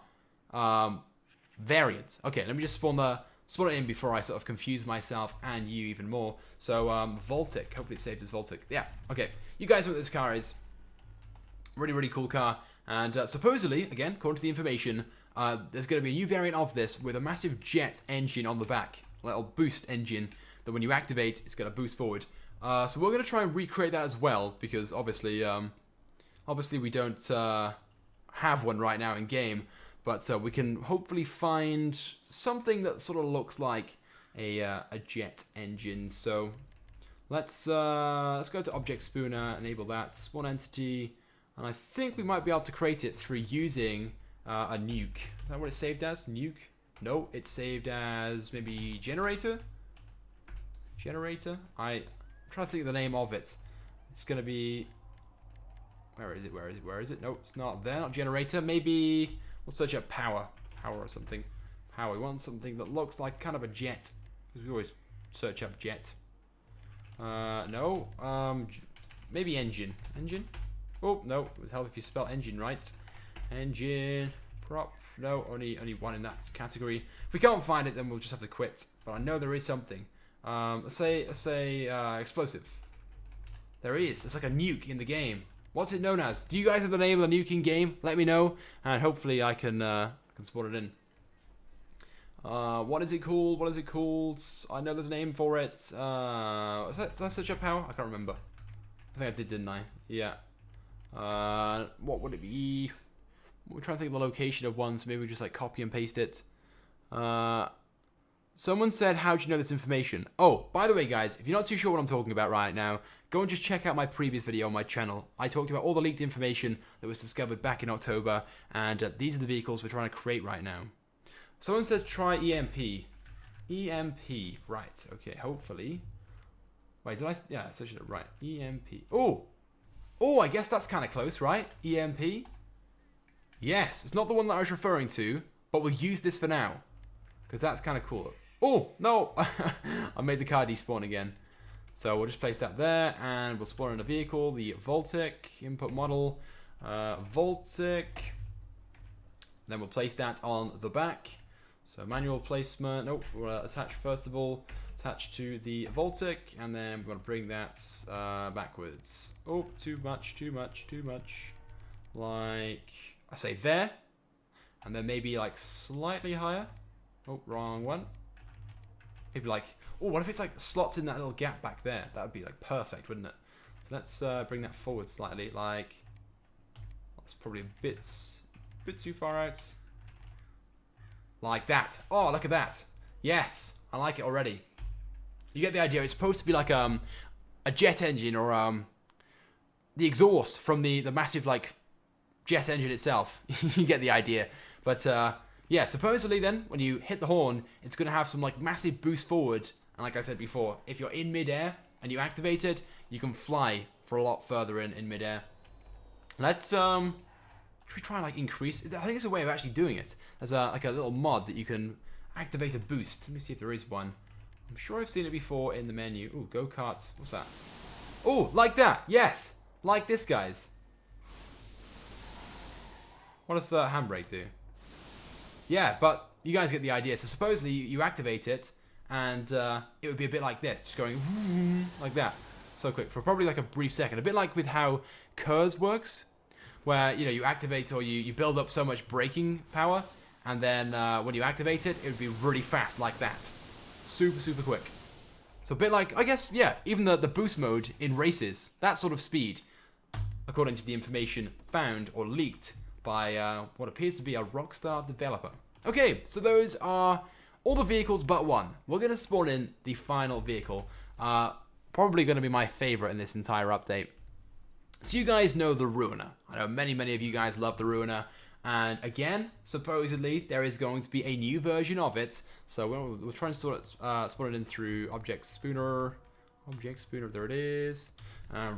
variant. Okay, let me just spawn it in before I sort of confuse myself and you even more. So Voltic, hopefully it saved as Voltic. Yeah, okay. You guys know what this car is. Really, really cool car. And supposedly, again, according to the information, there's going to be a new variant of this with a massive jet engine on the back, a little boost engine that when you activate, it's going to boost forward. So we're going to try and recreate that as well, because obviously we don't have one right now in game, but we can hopefully find something that sort of looks like a jet engine. So let's go to Object Spooner, enable that, spawn entity, and I think we might be able to create it through using a nuke. Is that what it's saved as? Nuke? No, it's saved as maybe generator. I'm trying to think of the name of it. It's gonna be, where is it? No, it's not there. Not generator. Maybe we'll search up power or something. Power. We want something that looks like kind of a jet, because we always search up jet. No. Maybe engine. Oh no, it would help if you spell engine right. Engine prop. No, only one in that category. If we can't find it, then we'll just have to quit. But I know there is something. Let's say explosive. There is. It's like a nuke in the game. What's it known as? Do you guys have the name of the nuke in game? Let me know, and hopefully I can spawn it in. What is it called? I know there's a name for it. Did I search up power? I can't remember. I think I did, didn't I? Yeah. What would it be? We're trying to think of the location of one, so maybe we just like copy and paste it. Someone said, how do you know this information? Oh, by the way, guys, if you're not too sure what I'm talking about right now, go and just check out my previous video on my channel. I talked about all the leaked information that was discovered back in October, and these are the vehicles we're trying to create right now. Someone said try EMP. EMP, right, okay, hopefully. Wait, yeah, I searched it right. EMP. Oh, I guess that's kind of close, right? EMP. Yes, it's not the one that I was referring to, but we'll use this for now, because that's kind of cool. Oh, no! I made the car despawn again. So we'll just place that there, and we'll spawn in a vehicle, the Voltic, input model, Voltic. Then we'll place that on the back. So manual placement, nope, we'll attach first of all, attach to the Voltic, and then we're going to bring that backwards. Oh, too much. Like, I say there, and then maybe like slightly higher. Oh, wrong one. Maybe like, oh, what if it's like slots in that little gap back there? That would be like perfect, wouldn't it? So let's bring that forward slightly. Like, that's probably a bit too far out. Like that. Oh, look at that. Yes, I like it already. You get the idea. It's supposed to be like a jet engine or the exhaust from the massive, like, jet engine itself. You get the idea. But, yeah, supposedly then, when you hit the horn, it's going to have some, like, massive boost forward. And like I said before, if you're in midair and you activate it, you can fly for a lot further in midair. Let's, should we try and, like, increase? I think there's a way of actually doing it. There's, like, a little mod that you can activate a boost. Let me see if there is one. I'm sure I've seen it before in the menu. Ooh, go-karts. What's that? Oh, like that. Yes. Like this, guys. What does the handbrake do? Yeah, but you guys get the idea. So supposedly you activate it, and it would be a bit like this, just going like that. So quick, for probably like a brief second. A bit like with how KERS works, where, you know, you activate or you build up so much braking power, and then when you activate it, it would be really fast like that. Super, super quick. So a bit like, I guess, yeah, even the boost mode in races, that sort of speed, according to the information found or leaked by what appears to be a Rockstar developer. Okay, so those are all the vehicles but one. We're going to spawn in the final vehicle. Probably going to be my favorite in this entire update. So you guys know the Ruiner. I know many of you guys love the Ruiner. And again, supposedly, there is going to be a new version of it. So we'll try and spawn it in through Object Spooner. Object Spooner, there it is.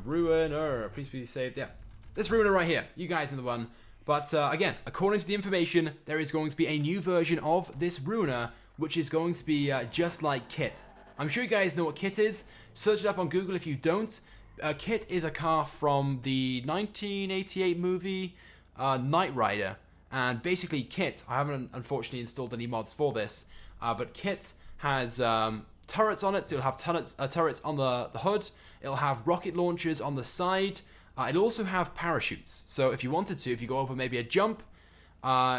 Ruiner, please be saved. Yeah, this Ruiner right here. You guys are the one. But again, according to the information, there is going to be a new version of this Ruiner, which is going to be just like Kit. I'm sure you guys know what Kit is. Search it up on Google if you don't. Kit is a car from the 1988 movie Knight Rider. And basically Kit, I haven't unfortunately installed any mods for this, but Kit has turrets on it. So it'll have turrets on the hood. It'll have rocket launchers on the side. It'll also have parachutes. So if you wanted to, if you go over maybe a jump,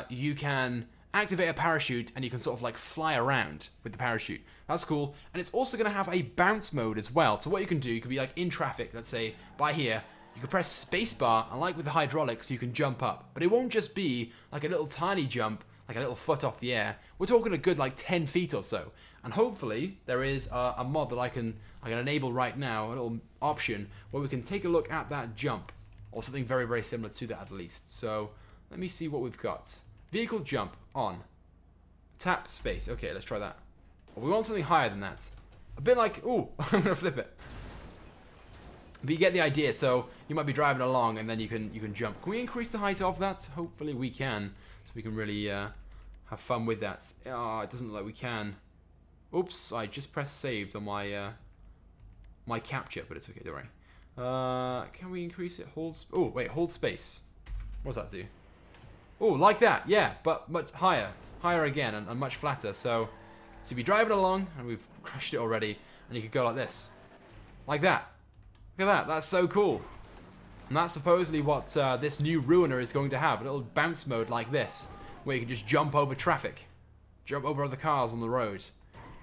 you can activate a parachute and you can sort of like fly around with the parachute. That's cool. And it's also going to have a bounce mode as well. So what you can do, you can be like in traffic, let's say by here, you can press spacebar, and like with the hydraulics, you can jump up. But it won't just be like a little tiny jump, like a little foot off the air. We're talking a good like 10 feet or so. And hopefully there is a mod that I can enable right now, a little option where we can take a look at that jump, or something very similar to that at least. So let me see what we've got. Vehicle jump on. Tap space. Okay, let's try that. Well, we want something higher than that. A bit like, ooh, I'm gonna flip it. But you get the idea. So you might be driving along and then you can jump. Can we increase the height of that? Hopefully we can, so we can really have fun with that. Oh, it doesn't look like we can. Oops, I just pressed saved on my my capture, but it's okay, don't worry. Can we increase it? Oh, wait, hold space. What does that do? Oh, like that, yeah, but much higher. Higher again, and much flatter. So you'd be driving along, and we've crashed it already, and you could go like this. Like that. Look at that, that's so cool. And that's supposedly what this new Ruiner is going to have. A little bounce mode like this, where you can just jump over traffic. Jump over other cars on the road.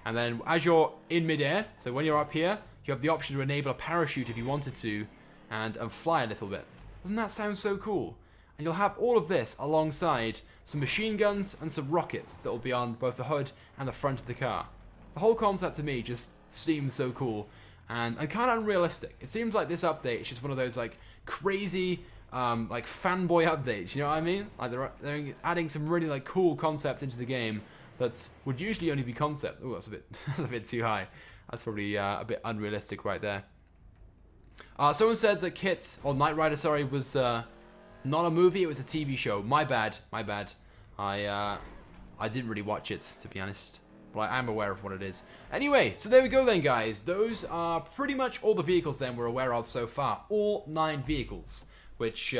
And then as you're in midair, so when you're up here, you have the option to enable a parachute if you wanted to, and fly a little bit. Doesn't that sound so cool? And you'll have all of this alongside some machine guns and some rockets that will be on both the hood and the front of the car. The whole concept to me just seems so cool and kind of unrealistic. It seems like this update is just one of those like crazy like fanboy updates, you know what I mean? Like they're adding some really like cool concepts into the game that would usually only be concept. Oh, that's a bit too high. That's probably a bit unrealistic right there. Someone said that Kit, or Knight Rider, sorry, was not a movie, it was a TV show. My bad. I didn't really watch it, to be honest. But I am aware of what it is. Anyway, so there we go then, guys. Those are pretty much all the vehicles then we're aware of so far. All 9 vehicles, which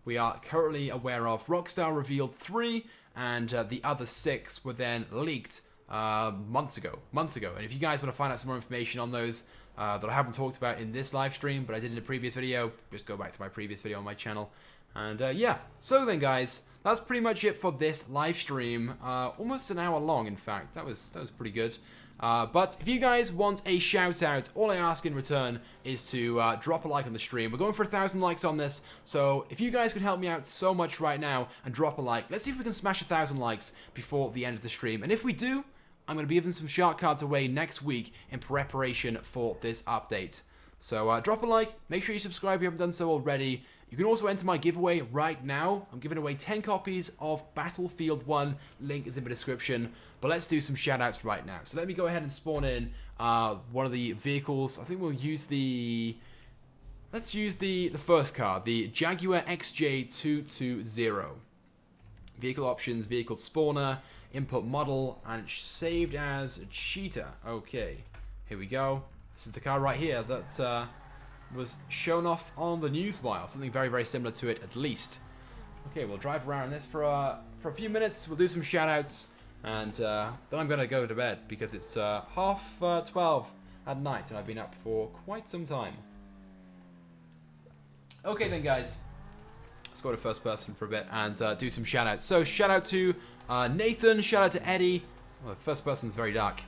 we are currently aware of. Rockstar revealed 3, and the other 6 were then leaked months ago. And if you guys want to find out some more information on those that I haven't talked about in this live stream, but I did in a previous video, just go back to my previous video on my channel. And yeah, so then guys, that's pretty much it for this live stream. Almost an hour long, in fact. That was pretty good. But if you guys want a shout out, all I ask in return is to drop a like on the stream. We're going for 1,000 likes on this, so if you guys could help me out so much right now and drop a like, let's see if we can smash 1,000 likes before the end of the stream. And if we do, I'm going to be giving some shark cards away next week in preparation for this update. So drop a like, make sure you subscribe if you haven't done so already. You can also enter my giveaway right now. I'm giving away 10 copies of Battlefield 1. Link is in the description. But let's do some shoutouts right now. So let me go ahead and spawn in one of the vehicles. I think we'll use the... Let's use the first car, the Jaguar XJ220. Vehicle options, vehicle spawner, input model, and it's saved as Cheetah. Okay, here we go. This is the car right here that was shown off on the news wire. Something very, very similar to it, at least. Okay, we'll drive around in this for a few minutes. We'll do some shoutouts, and then I'm going to go to bed because it's half 12 at night, and I've been up for quite some time. Okay then, guys. Let's go to first person for a bit and do some shoutouts. So, shout out to Nathan, shout out to Eddie. Well, the first person's very dark.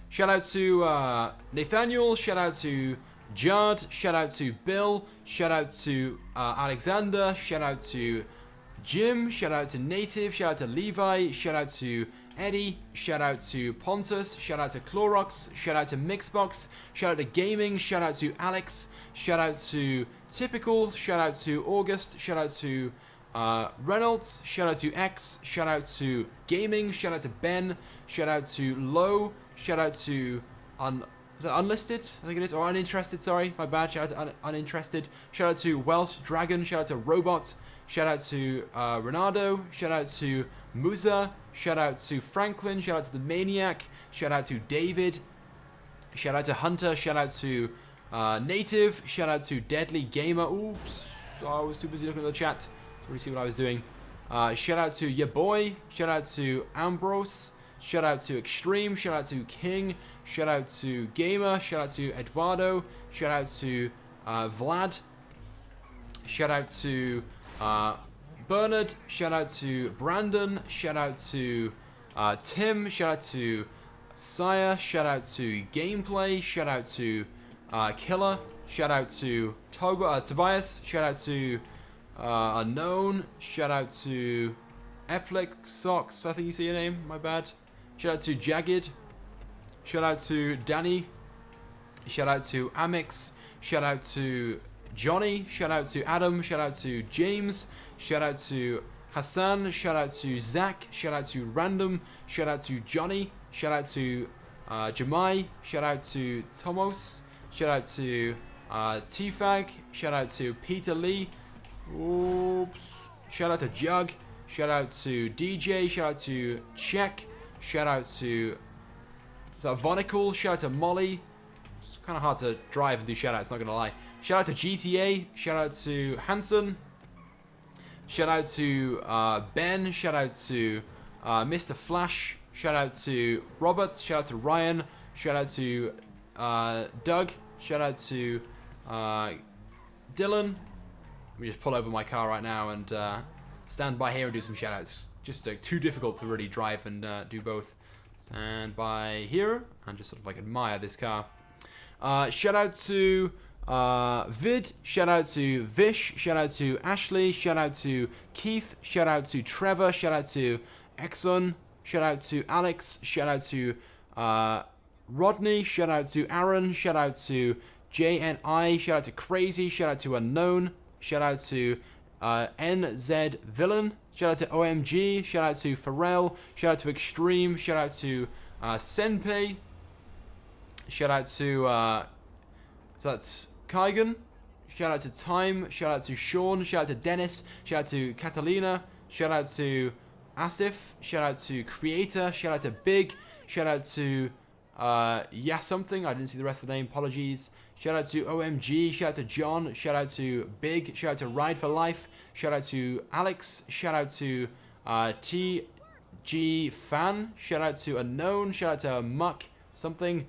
Shout out to Nathaniel, shout out to Judd, shout out to Bill, shout out to Alexander, shout out to Jim, shout out to Native, shout out to Levi, shout out to Eddie, shout out to Pontus, shout out to Clorox, shout out to Mixbox, shout out to Gaming, shout out to Alex, shout out to Typical, shout out to August, shout out to Reynolds, shout out to X, shout out to Gaming, shout out to Ben, shout out to Low, shout out to is that Unlisted? I think it is, or Uninterested, sorry, my bad, shout out to Uninterested, shout out to Welsh Dragon, shout out to Robot, shout out to Renato, shout out to Musa, shout out to Franklin, shout out to the Maniac, shout out to David, shout out to Hunter, shout out to Native, shout out to Deadly Gamer. Oops, I was too busy looking at the chat to really see what I was doing. Shout out to your boy, shout out to Ambrose, shout out to Extreme, shout out to King, shout out to Gamer, shout out to Eduardo, shout out to Vlad, shout out to Bernard, shout out to Brandon, shout out to Tim, shout out to Sire, shout out to Gameplay, shout out to Killer, shout out to Tobias, shout out to Unknown, shout out to Eplic Socks, I think you see your name, my bad. Shout out to Jagged, shout out to Danny, shout out to Amix, shout out to Johnny, shout out to Adam, shout out to James, shout out to Hassan, shout out to Zach, shout out to Random, shout out to Johnny, shout out to Jamai, shout out to Tomos, shout out to Tfag, shout out to Peter Lee, oops, shout out to Jug, shout out to DJ, shout out to Check, shout out to Vonical, shout out to Molly. It's kind of hard to drive and do shout outs, not gonna lie. Shout out to GTA, shout out to Hanson, shout out to Ben, shout out to Mr. Flash, shout out to Robert, shout out to Ryan, shout out to Doug, shout out to Dylan. Let me just pull over my car right now and stand by here and do some shout outs. Just too difficult to really drive and do both. Stand by here and just sort of like admire this car. Shout out to Vid, shout out to Vish, shout out to Ashley, shout out to Keith, shout out to Trevor, shout out to Exxon, shout out to Alex, shout out to Rodney, shout out to Aaron, shout out to JNI, shout out to Crazy, shout out to Unknown, shout out to NZ Villain, shout out to OMG, shout out to Pharrell, shout out to Extreme, shout out to Senpei, shout out to so that's Kaigan, shout out to Time, shout out to Sean, shout out to Dennis, shout out to Catalina, shout out to Asif, shout out to Creator, shout out to Big, shout out to yeah something, I didn't see the rest of the name, apologies. Shout out to OMG, shout out to John, shout out to Big, shout out to Ride for Life, shout out to Alex, shout out to TG Fan, shout out to Unknown, shout out to Muck something,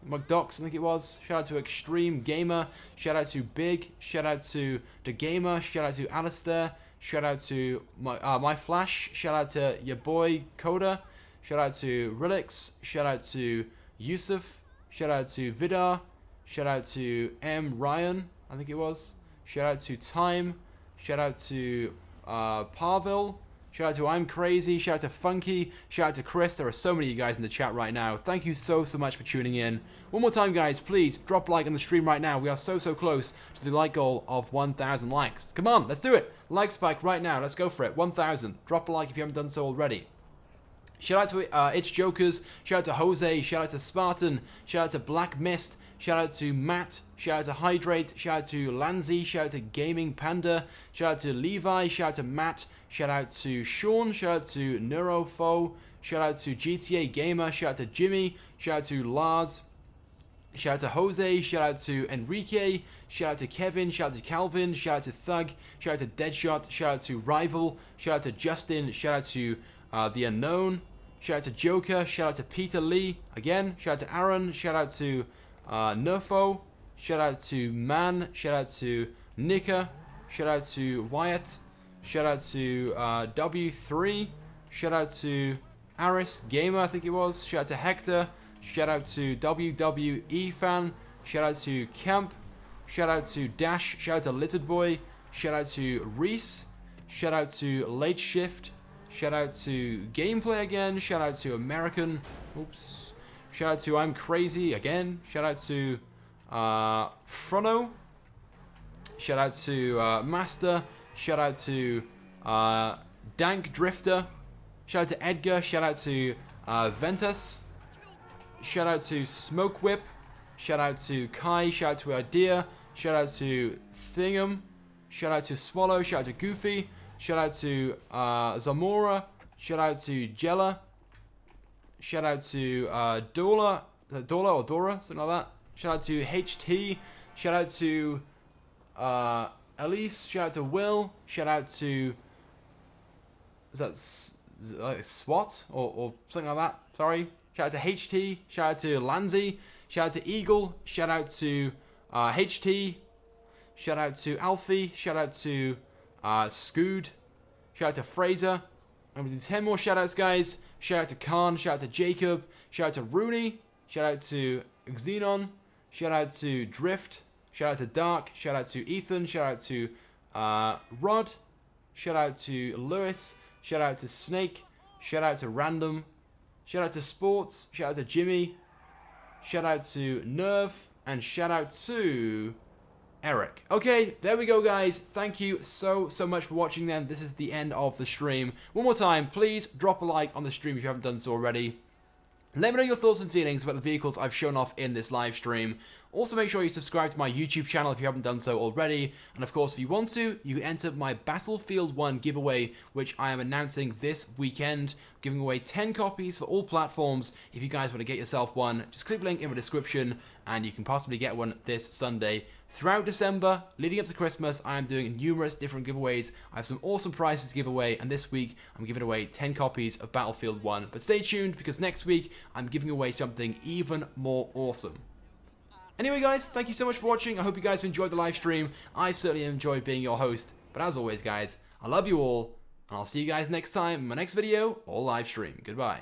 McDocs, I think it was. Shout out to Extreme Gamer. Shout out to Big. Shout out to The Gamer. Shout out to Alistair. Shout out to my Flash. Shout out to your boy Coda. Shout out to Relix. Shout out to Yusuf. Shout out to Vidar. Shout out to M Ryan, I think it was. Shout out to Time. Shout out to Parville. Shout out to I'm Crazy. Shout out to Funky. Shout out to Chris. There are so many of you guys in the chat right now. Thank you so much for tuning in. One more time, guys, please drop a like on the stream right now. We are so close to the like goal of 1,000 likes. Come on, let's do it. Like spike right now. Let's go for it. 1,000. Drop a like if you haven't done so already. Shout out to It's Jokers. Shout out to Jose. Shout out to Spartan. Shout out to Black Mist. Shout out to Matt. Shout out to Hydrate. Shout out to Lanzi. Shout out to Gaming Panda. Shout out to Levi. Shout out to Matt. Shout out to Sean. Shout out to Neurofo. Shout out to GTA Gamer. Shout out to Jimmy. Shout out to Lars. Shout out to Jose. Shout out to Enrique. Shout out to Kevin. Shout out to Calvin. Shout out to Thug. Shout out to Deadshot. Shout out to Rival. Shout out to Justin. Shout out to The Unknown. Shout out to Joker. Shout out to Peter Lee. Again. Shout out to Aaron. Shout out to Nerfo. Shout out to Man. Shout out to Nika. Shout out to Wyatt. Shout out to W3. Shout out to Aris Gamer, I think it was. Shout out to Hector. Shout out to WWE Fan. Shout out to Camp. Shout out to Dash. Shout out to Lizard Boy. Shout out to Reese. Shout out to Late Shift. Shout out to Gameplay again. Shout out to American. Oops. Shout out to I'm Crazy again. Shout out to Frono. Shout out to Master. Shout out to Dank Drifter. Shout out to Edgar. Shout out to Ventus. Shout out to Smoke Whip. Shout out to Kai. Shout out to Idea. Shout out to Thingam. Shout out to Swallow. Shout out to Goofy. Shout out to Zamora. Shout out to Jella. Shout out to Dola or Dora, something like that. Shout out to HT. Shout out to Elise. Shout out to Will. Shout out to, is that like SWAT or something like that? Sorry. Shout out to HT. Shout out to Lanzi. Shout out to Eagle. Shout out to HT. Shout out to Alfie. Shout out to Scood. Shout out to Fraser. I'm going to do 10 more shout outs, guys. Shout out to Khan. Shout out to Jacob. Shout out to Rooney. Shout out to Xenon. Shout out to Drift. Shout out to Dark. Shout out to Ethan. Shout out to Rod. Shout out to Lewis. Shout out to Snake. Shout out to Random. Shout out to Sports. Shout out to Jimmy. Shout out to Nerve. And shout out to Eric. Okay, there we go, guys. Thank you so much for watching then. This is the end of the stream. One more time, please drop a like on the stream if you haven't done so already. Let me know your thoughts and feelings about the vehicles I've shown off in this live stream. Also, make sure you subscribe to my YouTube channel if you haven't done so already. And of course, if you want to, you can enter my Battlefield 1 giveaway, which I am announcing this weekend. Giving away 10 copies for all platforms. If you guys want to get yourself one, just click the link in the description and you can possibly get one this Sunday. Throughout December, leading up to Christmas, I am doing numerous different giveaways. I have some awesome prizes to give away, and this week I'm giving away 10 copies of Battlefield 1. But stay tuned, because next week I'm giving away something even more awesome. Anyway, guys, thank you so much for watching. I hope you guys have enjoyed the live stream. I've certainly enjoyed being your host. But as always, guys, I love you all, and I'll see you guys next time in my next video or live stream. Goodbye.